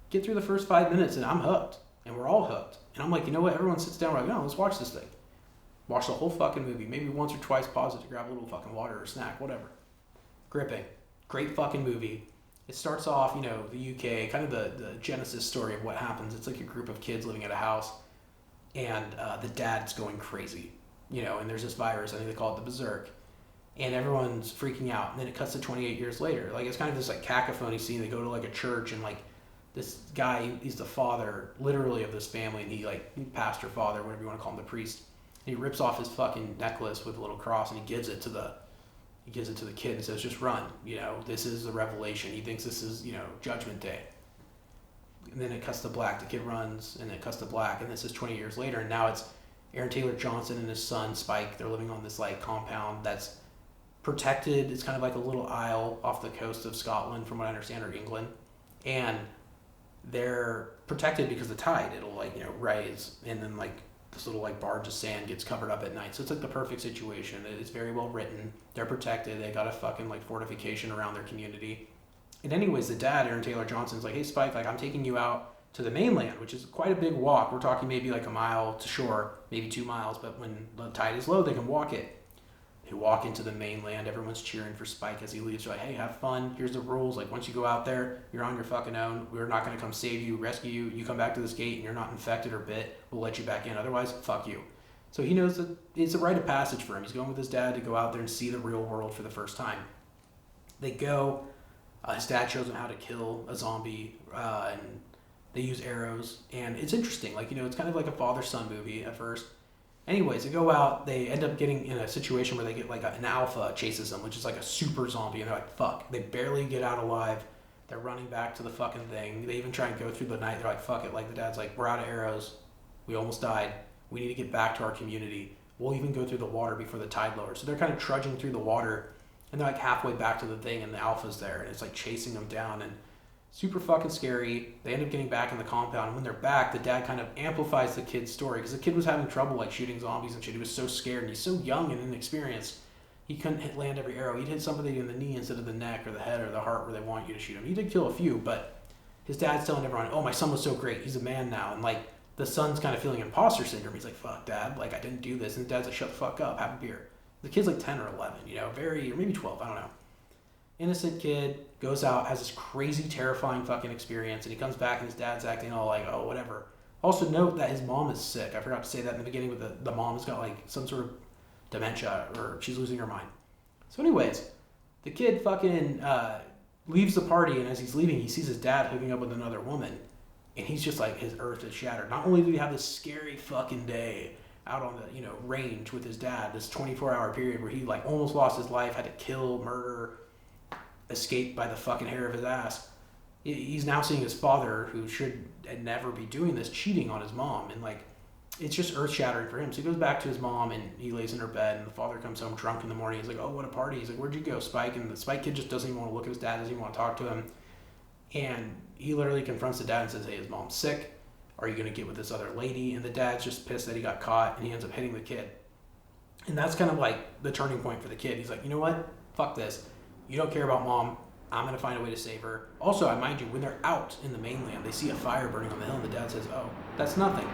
Get through the first 5 minutes and I'm hooked, and we're all hooked. And I'm like, you know what? Everyone sits down. We're like, no, let's watch this thing. Watch the whole fucking movie. Maybe once or twice pause it to grab a little fucking water or snack, whatever. Gripping. Great fucking movie. It starts off, the UK, kind of the genesis story of what happens. It's like a group of kids living at a house, and the dad's going crazy, and there's this virus. I think they call it the Berserk. And everyone's freaking out. And then it cuts to 28 years later. Like, it's kind of this like cacophony scene. They go to like a church, and like this guy, he's the father literally of this family, and he pastor father, whatever you want to call him, the priest. And he rips off his fucking necklace with a little cross, and he gives it to the kid and says, just run. This is the revelation. He thinks this is, Judgment Day. And then it cuts to black. The kid runs, and it cuts to black. And this is 20 years later, and now it's Aaron Taylor Johnson and his son Spike. They're living on this like compound that's protected. It's kind of like a little isle off the coast of Scotland, from what I understand, or England, and they're protected because the tide, it'll rise, and then like this little like barge of sand gets covered up at night. So it's like the perfect situation. It's very well written. They're protected. They got a fucking like fortification around their community. And anyways, the dad, Aaron Taylor Johnson's like, hey Spike, like I'm taking you out to the mainland, which is quite a big walk. We're talking maybe like a mile to shore, maybe 2 miles, but when the tide is low, they can walk it. They walk into the mainland. Everyone's cheering for Spike as he leaves. They're like, hey, have fun. Here's the rules. Like, once you go out there, you're on your fucking own. We're not going to come save you, rescue you. You come back to this gate and you're not infected or bit, we'll let you back in. Otherwise, fuck you. So he knows that it's a rite of passage for him. He's going with his dad to go out there and see the real world for the first time. They go. His dad shows him how to kill a zombie, and they use arrows. And it's interesting. Like, it's kind of like a father-son movie at first. Anyways, they go out, they end up getting in a situation where they get like an alpha chases them, which is like a super zombie, and they're like, fuck. They barely get out alive. They're running back to the fucking thing. They even try and go through the night. They're like, fuck it. Like, the dad's like, we're out of arrows. We almost died. We need to get back to our community. We'll even go through the water before the tide lowers. So they're kind of trudging through the water, and they're like halfway back to the thing, and the alpha's there, and it's like chasing them down, and super fucking scary. They end up getting back in the compound, and when they're back, the dad kind of amplifies the kid's story, because the kid was having trouble like shooting zombies and shit. He was so scared, and he's so young and inexperienced. He couldn't land every arrow. He'd hit somebody in the knee instead of the neck or the head or the heart where they want you to shoot him. He did kill a few, but his dad's telling everyone, oh, my son was so great. He's a man now. And like, the son's kind of feeling imposter syndrome. He's like, fuck, dad. Like, I didn't do this. And the dad's like, shut the fuck up. Have a beer. The kid's like 10 or 11, or maybe 12. I don't know. Innocent kid, goes out, has this crazy, terrifying fucking experience, and he comes back and his dad's acting all like, oh, whatever. Also note that his mom is sick. I forgot to say that in the beginning, but the mom's got like some sort of dementia, or she's losing her mind. So anyways, the kid fucking leaves the party, and as he's leaving, he sees his dad hooking up with another woman, and he's just like, his earth is shattered. Not only did he have this scary fucking day out on the range with his dad, this 24-hour period where he like almost lost his life, had to kill, murder, escape by the fucking hair of his ass. He's now seeing his father, who should never be doing this, cheating on his mom, and like, it's just earth-shattering for him. So he goes back to his mom, and he lays in her bed, and the father comes home drunk in the morning. He's like, oh, what a party. He's like, where'd you go, Spike? And the Spike kid just doesn't even want to look at his dad, doesn't even want to talk to him. And he literally confronts the dad and says, hey, his mom's sick. Are you going to get with this other lady? And the dad's just pissed that he got caught, and he ends up hitting the kid. And that's kind of like the turning point for the kid. He's like, you know what? Fuck this. You don't care about mom. I'm going to find a way to save her. Also, I mind you, when they're out in the mainland, they see a fire burning on the hill, and the dad says, oh, that's nothing.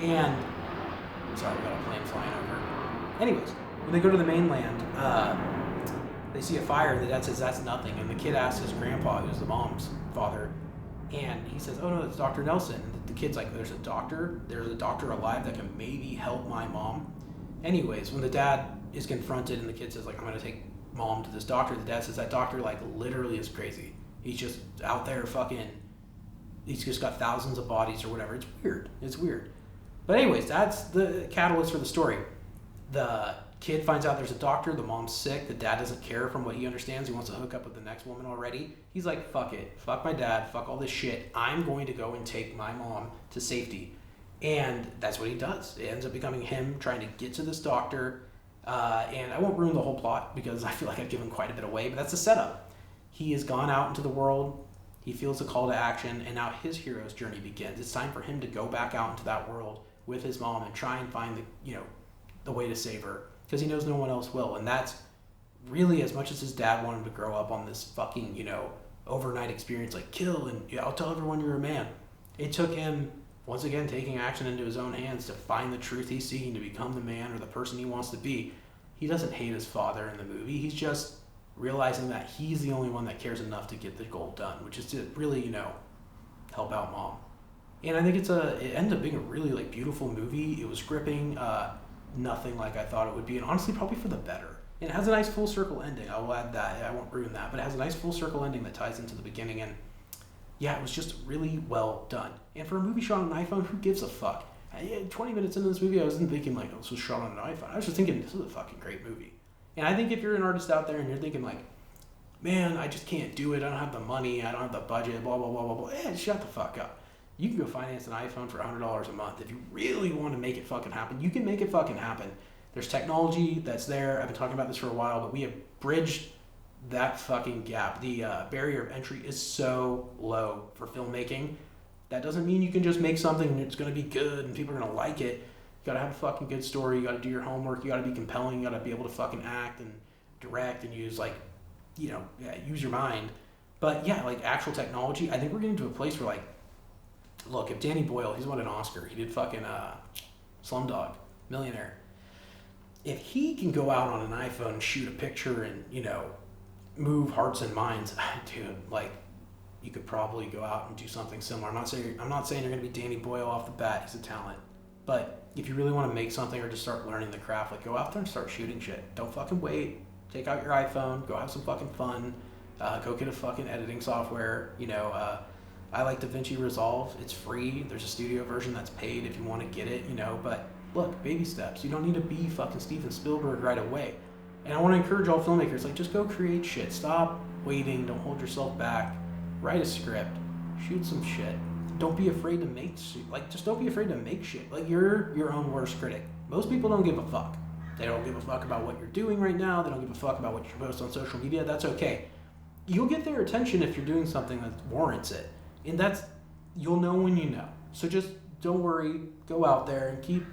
And, sorry, we got a plane flying over. Anyways, when they go to the mainland, they see a fire, and the dad says, that's nothing. And the kid asks his grandpa, who's the mom's father, And he says, oh no, that's Dr. Nelson. And the kid's like, there's a doctor alive that can maybe help my mom. Anyways, when the dad is confronted and the kid says, like, I'm going to take mom to this doctor, the dad says that doctor, like, literally is crazy. He's just out there he's just got thousands of bodies or whatever. It's weird. But anyways, that's the catalyst for the story. The kid finds out there's a doctor, the mom's sick, the dad doesn't care from what he understands, he wants to hook up with the next woman already. He's like, fuck it, fuck my dad, fuck all this shit, I'm going to go and take my mom to safety. And that's what he does. It ends up becoming him trying to get to this doctor, and I won't ruin the whole plot because I feel like I've given quite a bit away, but that's the setup. He has gone out into the world, he feels a call to action, and now his hero's journey begins. It's time for him to go back out into that world with his mom and try and find the way to save her, because he knows no one else will. And that's really, as much as his dad wanted him to grow up on this fucking, overnight experience, like kill and I'll tell everyone you're a man. It took him, once again, taking action into his own hands to find the truth he's seeking, to become the man or the person he wants to be. He doesn't hate his father in the movie. He's just realizing that he's the only one that cares enough to get the goal done, which is to really, help out mom. And I think it ended up being a really beautiful movie. It was gripping, nothing like I thought it would be, and honestly probably for the better. And it has a nice full circle ending. I will add that. I won't ruin that, but it has a nice full circle ending that ties into the beginning. And yeah, it was just really well done. And for a movie shot on an iPhone, who gives a fuck? 20 minutes into this movie, I wasn't thinking like, oh, this was shot on an iPhone. I was just thinking, this is a fucking great movie. And I think if you're an artist out there and you're thinking like, man, I just can't do it, I don't have the money, I don't have the budget, blah, blah, blah, blah, blah, shut the fuck up. You can go finance an iPhone for $100 a month. If you really want to make it fucking happen, you can make it fucking happen. There's technology that's there. I've been talking about this for a while, but we have bridged that fucking gap. The barrier of entry is so low for filmmaking. That doesn't mean you can just make something that's going to be good and people are going to like it. You got to have a fucking good story. You got to do your homework. You got to be compelling. You got to be able to fucking act and direct and use use your mind. But yeah, actual technology, I think we're getting to a place where look, if Danny Boyle, he's won an Oscar. He did fucking Slumdog Millionaire. If he can go out on an iPhone and shoot a picture and, move hearts and minds, dude, you could probably go out and do something similar. I'm not saying you're going to be Danny Boyle off the bat. He's a talent. But if you really want to make something or just start learning the craft, go out there and start shooting shit. Don't fucking wait. Take out your iPhone. Go have some fucking fun. Go get a fucking editing software. I like DaVinci Resolve. It's free. There's a studio version that's paid if you want to get it, but look, baby steps. You don't need to be fucking Steven Spielberg right away. And I want to encourage all filmmakers, just go create shit. Stop waiting. Don't hold yourself back. Write a script. Shoot some shit. Don't be afraid to make just don't be afraid to make shit. You're your own worst critic. Most people don't give a fuck. They don't give a fuck about what you're doing right now. They don't give a fuck about what you post on social media. That's okay. You'll get their attention if you're doing something that warrants it. And you'll know when you know. So just don't worry, go out there and keep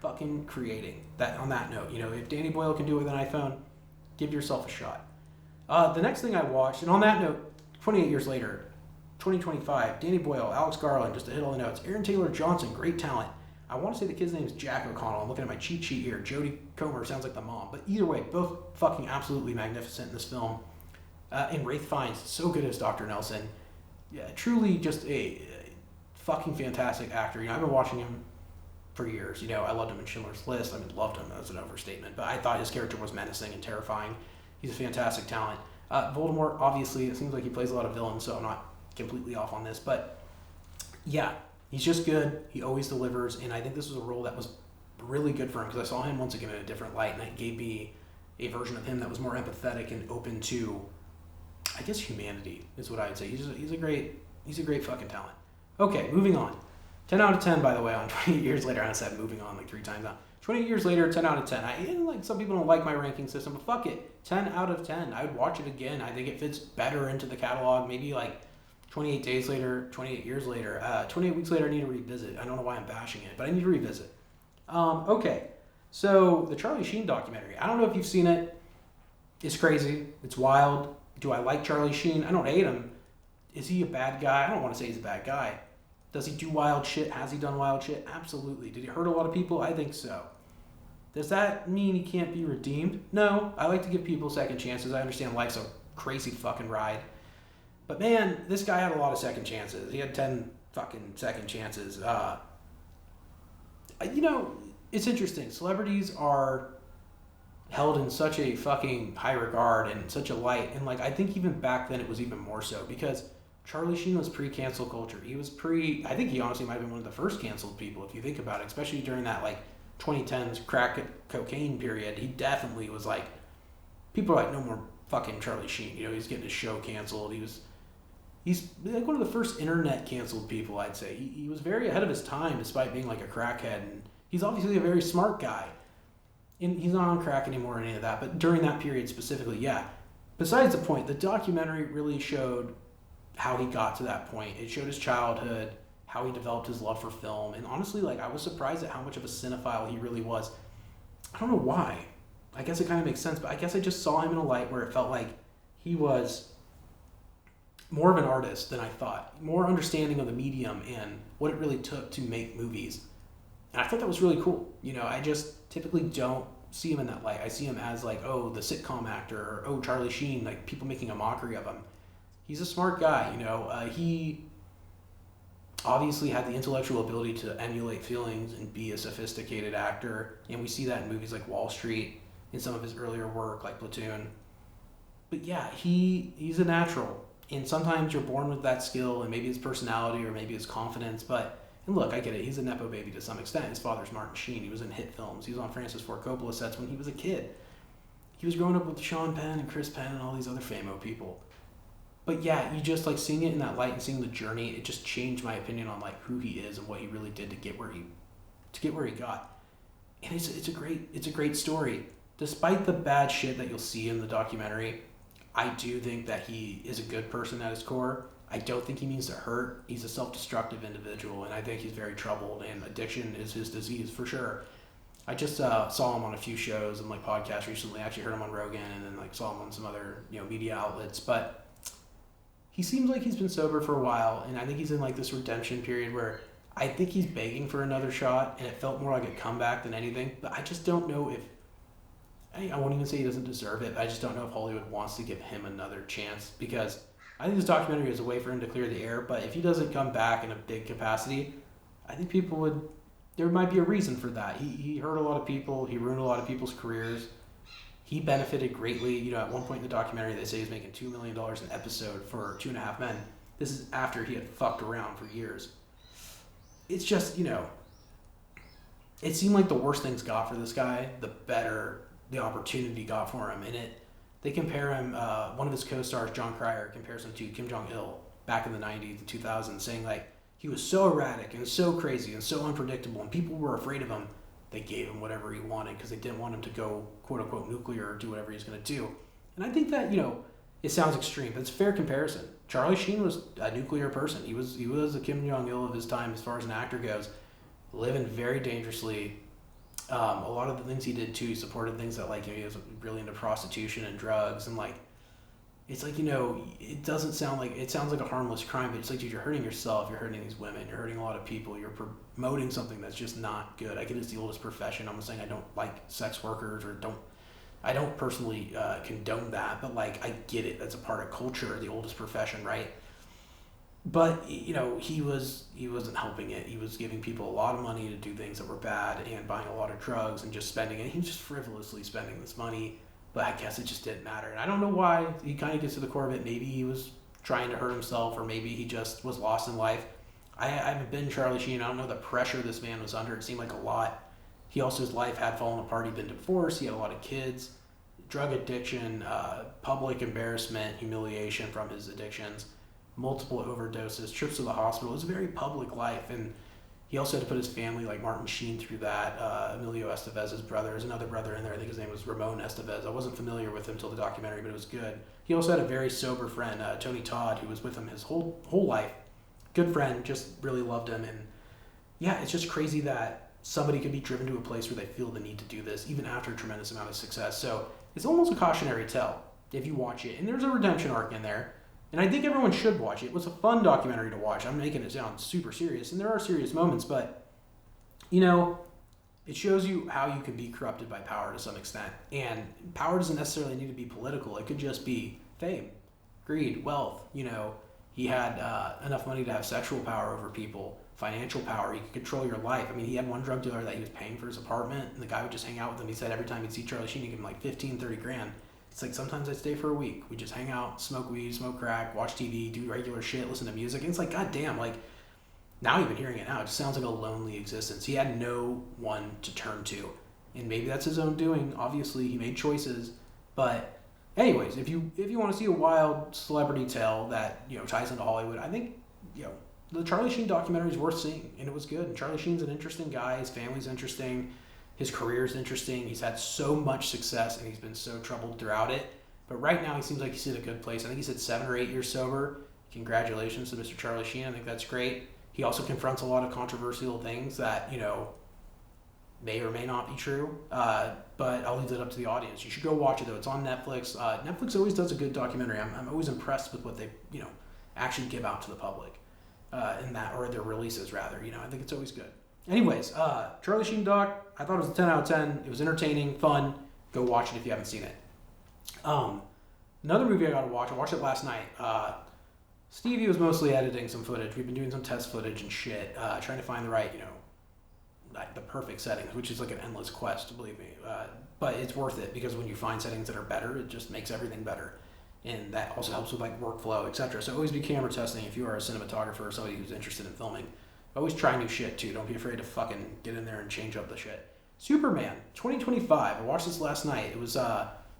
fucking creating. That on that note, if Danny Boyle can do it with an iPhone, give yourself a shot. The next thing I watched, and on that note, 28 years later, 2025, Danny Boyle, Alex Garland, just to hit all the notes, Aaron Taylor Johnson, great talent. I want to say the kid's name is Jack O'Connell. I'm looking at my cheat sheet here. Jodie Comer sounds like the mom. But either way, both fucking absolutely magnificent in this film. And Ralph Fiennes, so good as Dr. Nelson. Yeah, truly just a fucking fantastic actor. I've been watching him for years. I loved him in Schindler's List. Loved him as an overstatement. But I thought his character was menacing and terrifying. He's a fantastic talent. Voldemort, obviously, it seems like he plays a lot of villains, so I'm not completely off on this. But yeah, he's just good. He always delivers. And I think this was a role that was really good for him because I saw him once again in a different light. And it gave me a version of him that was more empathetic and open to, I guess, humanity is what I would say. He's a great fucking talent. Okay, moving on. 10 out of 10, by the way, on 28 years later. I said moving on 3 times now. 28 years later, 10 out of 10. Some people don't like my ranking system, but fuck it. 10 out of 10. I would watch it again. I think it fits better into the catalog. Maybe 28 days later, 28 years later, 28 weeks later, I need to revisit. I don't know why I'm bashing it, but I need to revisit. Okay, so the Charlie Sheen documentary. I don't know if you've seen it. It's crazy. It's wild. Do I like Charlie Sheen? I don't hate him. Is he a bad guy? I don't want to say he's a bad guy. Does he do wild shit? Has he done wild shit? Absolutely. Did he hurt a lot of people? I think so. Does that mean he can't be redeemed? No. I like to give people second chances. I understand life's a crazy fucking ride. But man, this guy had a lot of second chances. He had 10 fucking second chances. It's interesting. Celebrities are held in such a fucking high regard and such a light. And, like, I think even back then it was even more so because Charlie Sheen was pre-cancel culture. He was I think he honestly might have been one of the first canceled people if you think about it, especially during that, like, 2010s crack cocaine period. He definitely was like, people are like, no more fucking Charlie Sheen. He's getting his show canceled. He's like one of the first internet canceled people, I'd say. He was very ahead of his time despite being like a crackhead. And he's obviously a very smart guy. And he's not on crack anymore or any of that. But during that period specifically, yeah. Besides the point, the documentary really showed how he got to that point. It showed his childhood, how he developed his love for film. And honestly, like, I was surprised at how much of a cinephile he really was. I don't know why. I guess it kind of makes sense, but I guess I just saw him in a light where it felt like he was more of an artist than I thought. More understanding of the medium and what it really took to make movies. And I thought that was really cool. I just typically don't see him in that light. I see him as like, oh, the sitcom actor, or oh, Charlie Sheen, like people making a mockery of him. He's a smart guy, he obviously had the intellectual ability to emulate feelings and be a sophisticated actor. And we see that in movies like Wall Street, in some of his earlier work like Platoon. But yeah, he's a natural. And sometimes you're born with that skill, and maybe it's personality or maybe it's confidence. And look, I get it. He's a Nepo baby to some extent. His father's Martin Sheen. He was in hit films. He was on Francis Ford Coppola sets when he was a kid. He was growing up with Sean Penn and Chris Penn and all these other famo people. But yeah, you just like seeing it in that light and seeing the journey, it just changed my opinion on like who he is and what he really did to get where he got. And it's a great story. Despite the bad shit that you'll see in the documentary, I do think that he is a good person at his core. I don't think he means to hurt. He's a self-destructive individual, and I think he's very troubled, and addiction is his disease for sure. I just saw him on a few shows and like podcasts recently. I actually heard him on Rogan, and then like saw him on some other media outlets. But he seems like he's been sober for a while, and I think he's in like this redemption period where I think he's begging for another shot, and it felt more like a comeback than anything. But I just don't know if I won't even say he doesn't deserve it. I just don't know if Hollywood wants to give him another chance, because I think this documentary is a way for him to clear the air. But if he doesn't come back in a big capacity, I think there might be a reason for that. He hurt a lot of people. He ruined a lot of people's careers. He benefited greatly. At one point in the documentary, they say he's making $2 million an episode for 2.5 Men. This is after he had fucked around for years. It's just, it seemed like the worse things got for this guy, the better the opportunity got for him. And they compare him, one of his co-stars, John Cryer, compares him to Kim Jong-il back in the 90s, the 2000s, saying like, he was so erratic and so crazy and so unpredictable, and people were afraid of him. They gave him whatever he wanted because they didn't want him to go, quote-unquote, nuclear or do whatever he's going to do. And I think that, it sounds extreme, but it's a fair comparison. Charlie Sheen was a nuclear person. He was a Kim Jong-il of his time as far as an actor goes, living very dangerously. A lot of the things he did, too, he supported things that, like, he was really into prostitution and drugs, and, like, it's like, it doesn't sound like, it sounds like a harmless crime, but it's like, dude, you're hurting yourself, you're hurting these women, you're hurting a lot of people, you're promoting something that's just not good. I get it's the oldest profession. I'm not saying I don't like sex workers or I don't personally condone that, but, like, I get it. That's a part of culture, the oldest profession, right? But, he wasn't helping it. He was giving people a lot of money to do things that were bad and buying a lot of drugs and just spending it. He was just frivolously spending this money. But I guess it just didn't matter. And I don't know why. He kind of gets to the core of it. Maybe he was trying to hurt himself, or maybe he just was lost in life. I haven't been Charlie Sheen. I don't know the pressure this man was under. It seemed like a lot. He also, his life had fallen apart. He'd been divorced. He had a lot of kids. Drug addiction, public embarrassment, humiliation from his addictions, multiple overdoses, trips to the hospital. It was a very public life. And he also had to put his family, like Martin Sheen, through that. Emilio Estevez's brother. There's another brother in there. I think his name was Ramon Estevez. I wasn't familiar with him till the documentary, but it was good. He also had a very sober friend, Tony Todd, who was with him his whole life. Good friend, just really loved him. And yeah, it's just crazy that somebody could be driven to a place where they feel the need to do this, even after a tremendous amount of success. So it's almost a cautionary tale if you watch it. And there's a redemption arc in there. And I think everyone should watch it. It was a fun documentary to watch. I'm making it sound super serious, and there are serious moments, but, it shows you how you can be corrupted by power to some extent. And power doesn't necessarily need to be political. It could just be fame. greed, wealth. He had enough money to have sexual power over people, financial power. He could control your life. I mean, he had one drug dealer that he was paying for his apartment, and the guy would just hang out with him. He said every time he'd see Charlie Sheen, he'd give him like 15, 30 grand. It's like sometimes I'd stay for a week. We just hang out, smoke weed, smoke crack, watch TV, do regular shit, listen to music. And it's like, goddamn, like, now even hearing it now, it just sounds like a lonely existence. He had no one to turn to. And maybe that's his own doing. Obviously, he made choices. But anyways, if you want to see a wild celebrity tale that, ties into Hollywood, I think, the Charlie Sheen documentary is worth seeing. And it was good. And Charlie Sheen's an interesting guy. His family's interesting. His career's interesting. He's had so much success, and he's been so troubled throughout it. But right now, he seems like he's in a good place. I think he said 7 or 8 years sober. Congratulations to Mr. Charlie Sheen. I think that's great. He also confronts a lot of controversial things that, may or may not be true. But I'll leave that up to the audience. You should go watch it, though. It's on Netflix. Netflix always does a good documentary. I'm always impressed with what they, actually give out to the public in that, or their releases, rather. I think it's always good. Anyways, Charlie Sheen doc, I thought it was a 10 out of 10. It was entertaining, fun. Go watch it if you haven't seen it. Another movie I got to watch. I watched it last night. Stevie was mostly editing some footage. We've been doing some test footage and shit, trying to find the right, the perfect settings, which is like an endless quest, believe me. But it's worth it, because when you find settings that are better, it just makes everything better. And that also helps with like workflow, etc. So always be camera testing if you are a cinematographer or somebody who's interested in filming. Always try new shit too. Don't be afraid to fucking get in there and change up the shit. Superman 2025. I watched this last night. It was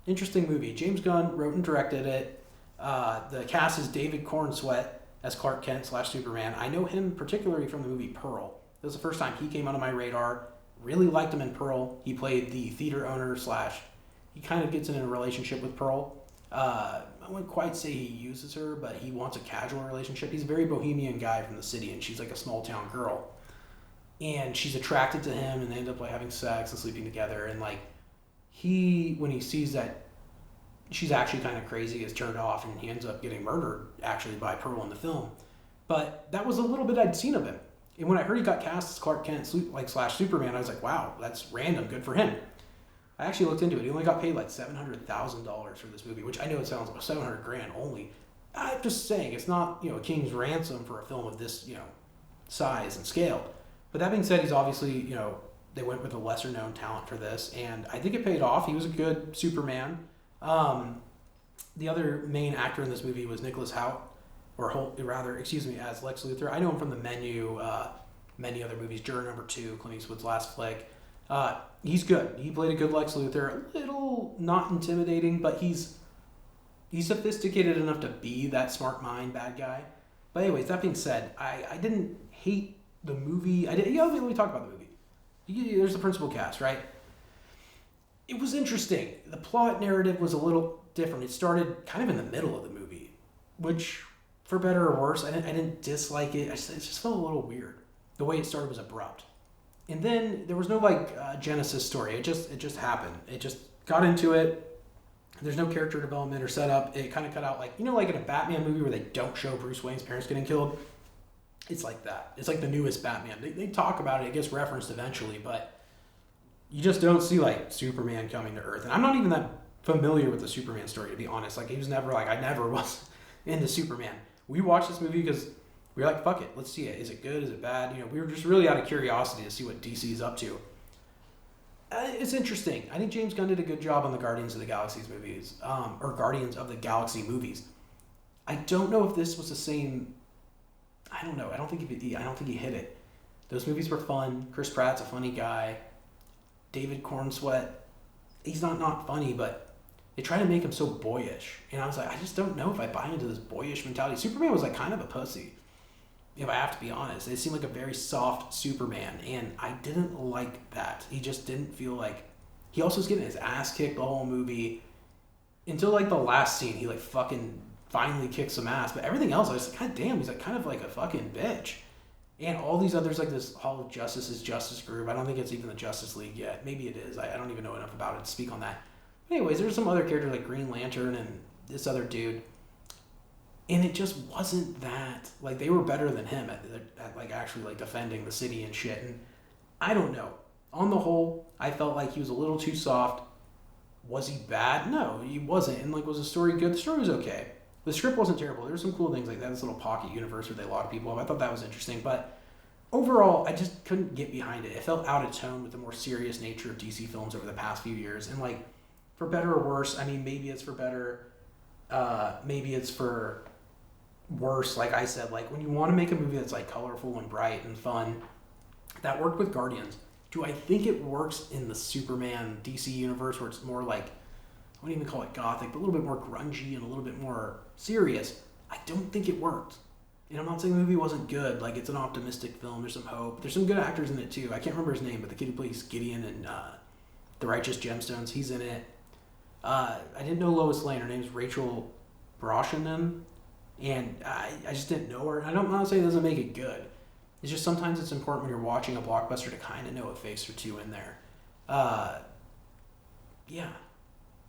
interesting movie. James Gunn wrote and directed it. The cast is David Cornsweet as Clark Kent / Superman. I know him particularly from the movie Pearl. This was the first time he came onto my radar. Really liked him in Pearl. He played the theater owner / he kind of gets in a relationship with Pearl. I wouldn't quite say he uses her, but he wants a casual relationship. He's a very bohemian guy from the city, and she's like a small town girl. And she's attracted to him, and they end up like having sex and sleeping together. And like when he sees that she's actually kind of crazy, is turned off, and he ends up getting murdered actually by Pearl in the film. But that was a little bit I'd seen of him. And when I heard he got cast as Clark Kent / Superman, I was like, wow, that's random. Good for him. I actually looked into it. He only got paid like $700,000 for this movie, which I know it sounds like $700,000 only. I'm just saying, it's not, a king's ransom for a film of this, size and scale. But that being said, he's obviously, they went with a lesser known talent for this, and I think it paid off. He was a good Superman. The other main actor in this movie was Nicholas Hoult, as Lex Luthor. I know him from The Menu, many other movies, Juror Number 2, Clint Eastwood's last flick. He's good. He played a good Lex Luthor. A little not intimidating, but he's sophisticated enough to be that smart mind bad guy. But anyways, that being said, I didn't hate the movie. Let me talk about the movie. There's the principal cast, right? It was interesting. The plot narrative was a little different. It started kind of in the middle of the movie, which, for better or worse, I didn't dislike it. It just felt a little weird. The way it started was abrupt. And then there was no Genesis story. It just happened. It just got into it. There's no character development or setup. It kind of cut out like in a Batman movie where they don't show Bruce Wayne's parents getting killed. It's like that. It's like the newest Batman. They talk about it. It gets referenced eventually, but you just don't see Superman coming to Earth. And I'm not even that familiar with the Superman story, to be honest. He was never I never was into Superman. We watched this movie because we were like, fuck it, let's see it. Is it good? Is it bad? We were just really out of curiosity to see what DC is up to. It's interesting. I think James Gunn did a good job on the Guardians of the Galaxy movies, or Guardians of the Galaxy movies. I don't know if this was the same. I don't know. I don't think he hit it. Those movies were fun. Chris Pratt's a funny guy. David Cornsweet, he's not funny, but they try to make him so boyish. And I was like, I just don't know if I buy into this boyish mentality. Superman was kind of a pussy, if I have to be honest. It seemed like a very soft Superman, and I didn't like that. He just didn't feel like... He also was getting his ass kicked the whole movie. Until the last scene, he fucking finally kicks some ass. But everything else, I was like, god damn, he's kind of like a fucking bitch. And all these others, this Hall of Justice's Justice Group, I don't think it's even the Justice League yet. Maybe it is. I don't even know enough about it to speak on that. But anyways, there's some other characters like Green Lantern and this other dude. And it just wasn't that. They were better than him at actually defending the city and shit. And I don't know. On the whole, I felt like he was a little too soft. Was he bad? No, he wasn't. And was the story good? The story was okay. The script wasn't terrible. There were some cool things like that. This little pocket universe where they lock people up. I thought that was interesting, but overall, I just couldn't get behind it. It felt out of tone with the more serious nature of DC films over the past few years. And like, for better or worse, I mean, maybe it's for better, maybe it's for worse. Like I said, like when you want to make a movie that's like colorful and bright and fun, that worked with Guardians. Do I think it works in the Superman DC universe where it's more like, I wouldn't even call it gothic, but a little bit more grungy and a little bit more serious? I don't think it worked. And I'm not saying the movie wasn't good. Like, it's an optimistic film. There's some hope. There's some good actors in it, too. I can't remember his name, but the kid who plays Gideon in The Righteous Gemstones, he's in it. I didn't know Lois Lane. Her name's Rachel Brosnahan. And I just didn't know her. I'm not saying it doesn't make it good. It's just sometimes it's important when you're watching a blockbuster to kind of know a face or two in there. Yeah.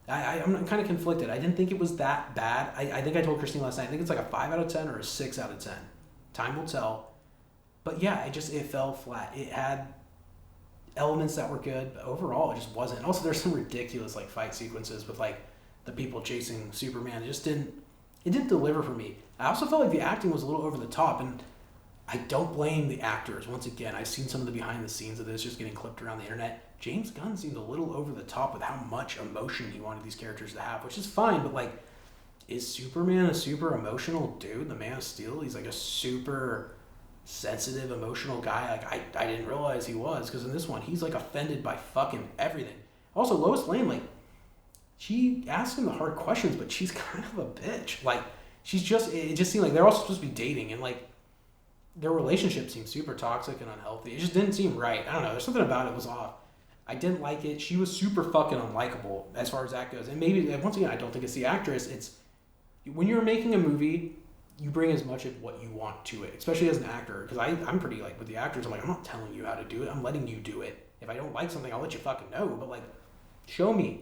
I'm kind of conflicted. I didn't think it was that bad. I think I told Christine last night, I think it's like a 5 out of 10 or a 6 out of 10. Time will tell. But yeah, it fell flat. It had elements that were good, but overall it just wasn't. And also there's some ridiculous like fight sequences with like the people chasing Superman. It didn't deliver for me. I also felt like the acting was a little over the top, and I don't blame the actors. Once again, I've seen some of the behind the scenes of this just getting clipped around the internet. James Gunn seemed a little over the top with how much emotion he wanted these characters to have, which is fine, but like, is Superman a super emotional dude? The Man of Steel, he's like a super sensitive, emotional guy. Like, I didn't realize he was, because in this one, he's like offended by fucking everything. Also, Lois Lane, like, she asks him the hard questions, but she's kind of a bitch. Like, it just seemed like they're all supposed to be dating, and like, their relationship seemed super toxic and unhealthy. It just didn't seem right. I don't know. There's something about it was off. I didn't like it. She was super fucking unlikable as far as that goes. And maybe, once again, I don't think it's the actress. It's when you're making a movie, you bring as much of what you want to it, especially as an actor. Because I'm pretty like with the actors. I'm like, I'm not telling you how to do it. I'm letting you do it. If I don't like something, I'll let you fucking know. But like, show me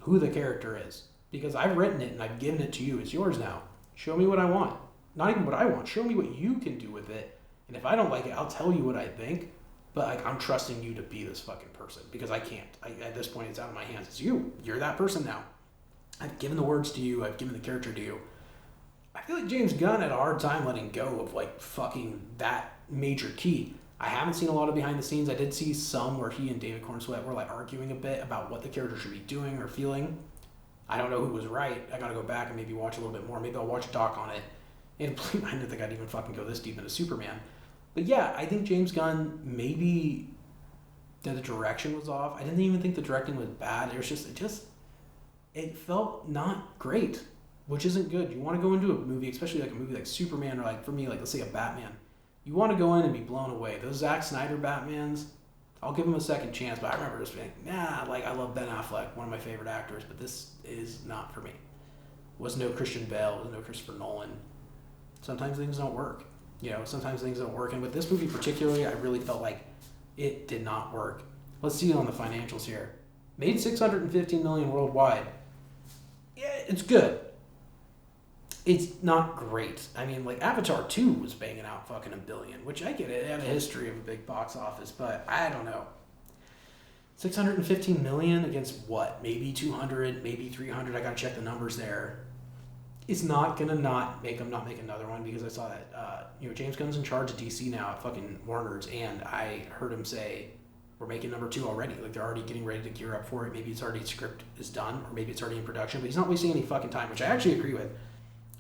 who the character is, because I've written it and I've given it to you. It's yours now. Show me what I want. Not even what I want. Show me what you can do with it. And if I don't like it, I'll tell you what I think. But like, I'm trusting you to be this fucking person, because I can't. At this point, it's out of my hands. It's you. You're that person now. I've given the words to you. I've given the character to you. I feel like James Gunn had a hard time letting go of like fucking that major key. I haven't seen a lot of behind the scenes. I did see some where he and David Cornsweet were like arguing a bit about what the character should be doing or feeling. I don't know who was right. I gotta go back and maybe watch a little bit more. Maybe I'll watch a doc on it. And I didn't think I'd even fucking go this deep into Superman. But yeah, I think James Gunn, maybe the direction was off. I didn't even think the directing was bad. It felt not great, which isn't good. You want to go into a movie, especially like a movie like Superman, or like for me, like let's say a Batman. You want to go in and be blown away. Those Zack Snyder Batmans, I'll give them a second chance, but I remember just being, like I love Ben Affleck, one of my favorite actors, but this is not for me. Was no Christian Bale, was no Christopher Nolan. Sometimes things don't work. Sometimes things don't work. And with this movie particularly, I really felt like it did not work. Let's see it on the financials here. Made $615 million worldwide. Yeah, it's good. It's not great. I mean, like Avatar 2 was banging out fucking $1 billion, which I get it. It had a history of a big box office, but I don't know. 615 million against what? Maybe 200, maybe 300. I gotta check the numbers there. It's not gonna not make them not make another one, because I saw that James Gunn's in charge of DC now at fucking Warner's, and I heard him say we're making number 2 already. Like they're already getting ready to gear up for it. Maybe it's already script is done, or maybe it's already in production. But he's not wasting any fucking time, which I actually agree with.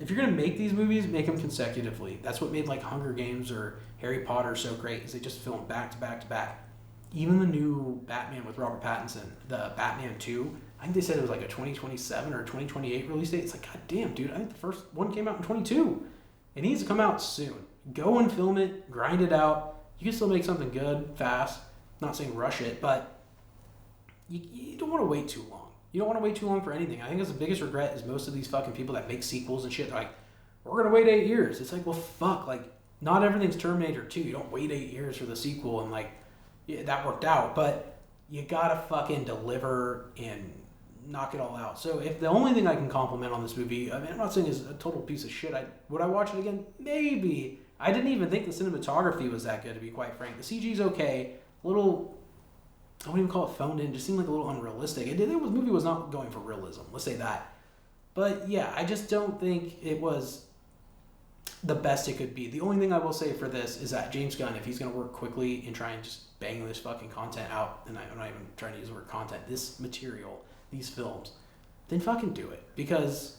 If you're gonna make these movies, make them consecutively. That's what made like Hunger Games or Harry Potter so great, is they just film back to back to back. Even the new Batman with Robert Pattinson, the Batman 2. I think they said it was like a 2027 or 2028 release date. It's like, god damn, dude, I think the first one came out in 22. It needs to come out soon. Go and film it, grind it out. You can still make something good, fast. Not saying rush it, but you don't want to wait too long. You don't want to wait too long for anything. I think that's the biggest regret is most of these fucking people that make sequels and shit, they're like, we're going to wait 8 years. It's like, well, fuck. Like, not everything's Terminator 2. You don't wait 8 years for the sequel and like, yeah, that worked out. But you gotta fucking deliver and knock it all out. So if the only thing I can compliment on this movie, I mean, I'm not saying it's a total piece of shit. Would I watch it again? Maybe. I didn't even think the cinematography was that good, to be quite frank. The CG's okay. A little, I wouldn't even call it phoned in. Just seemed like a little unrealistic. The movie was not going for realism. Let's say that. But yeah, I just don't think it was the best it could be. The only thing I will say for this is that James Gunn, if he's going to work quickly and try and just bang this fucking content out, and I'm not even trying to use the word content, this material, these films, then fucking do it. Because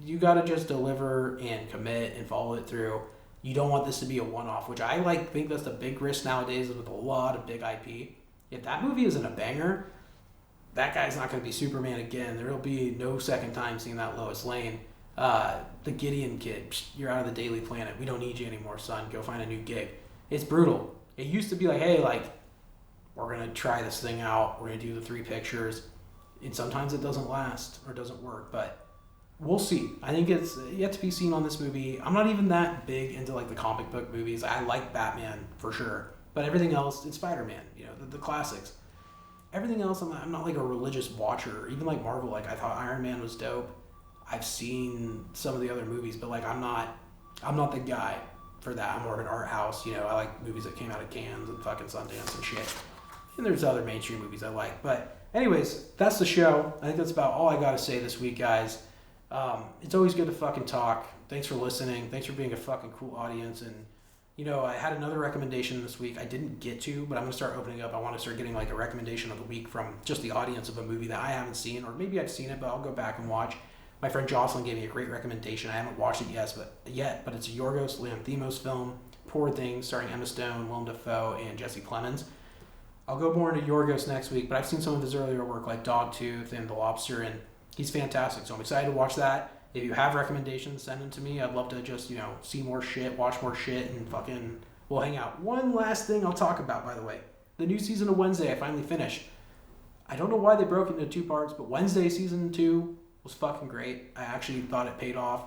you got to just deliver and commit and follow it through. You don't want this to be a one-off, which I think that's the big risk nowadays with a lot of big IP. If that movie isn't a banger, that guy's not going to be Superman again. There'll be no second time seeing that Lois Lane. The Gideon kid, you're out of the Daily Planet. We don't need you anymore, son. Go find a new gig. It's brutal. It used to be like, hey, we're going to try this thing out. We're going to do the 3 pictures. And sometimes it doesn't last or doesn't work, but we'll see. I think it's yet to be seen on this movie. I'm not even that big into the comic book movies. I like Batman for sure, but everything else, it's Spider-Man, the classics. Everything else, I'm not a religious watcher. Even Marvel, I thought Iron Man was dope. I've seen some of the other movies, but I'm not the guy for that. I'm more of an art house. I like movies that came out of Cannes and fucking Sundance and shit. And there's other mainstream movies I like. But anyways, that's the show. I think that's about all I got to say this week, guys. It's always good to fucking talk. Thanks for listening. Thanks for being a fucking cool audience. And, I had another recommendation this week I didn't get to, but I'm going to start opening up. I want to start getting a recommendation of the week from just the audience of a movie that I haven't seen, or maybe I've seen it, but I'll go back and watch. My friend Jocelyn gave me a great recommendation. I haven't watched it but it's a Yorgos Lanthimos film, Poor Things, starring Emma Stone, Willem Dafoe, and Jesse Plemons. I'll go more into Yorgos next week, but I've seen some of his earlier work like Dogtooth and The Lobster, and he's fantastic, so I'm excited to watch that. If you have recommendations, send them to me. I'd love to just, see more shit, watch more shit, and fucking we'll hang out. One last thing I'll talk about, by the way. The new season of Wednesday I finally finished. I don't know why they broke it into 2 parts, but Wednesday season 2 was fucking great. I actually thought it paid off.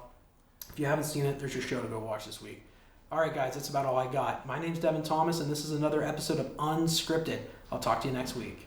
If you haven't seen it, there's your show to go watch this week. Alright guys, that's about all I got. My name's Devin Thomas, and this is another episode of Unscripted. I'll talk to you next week.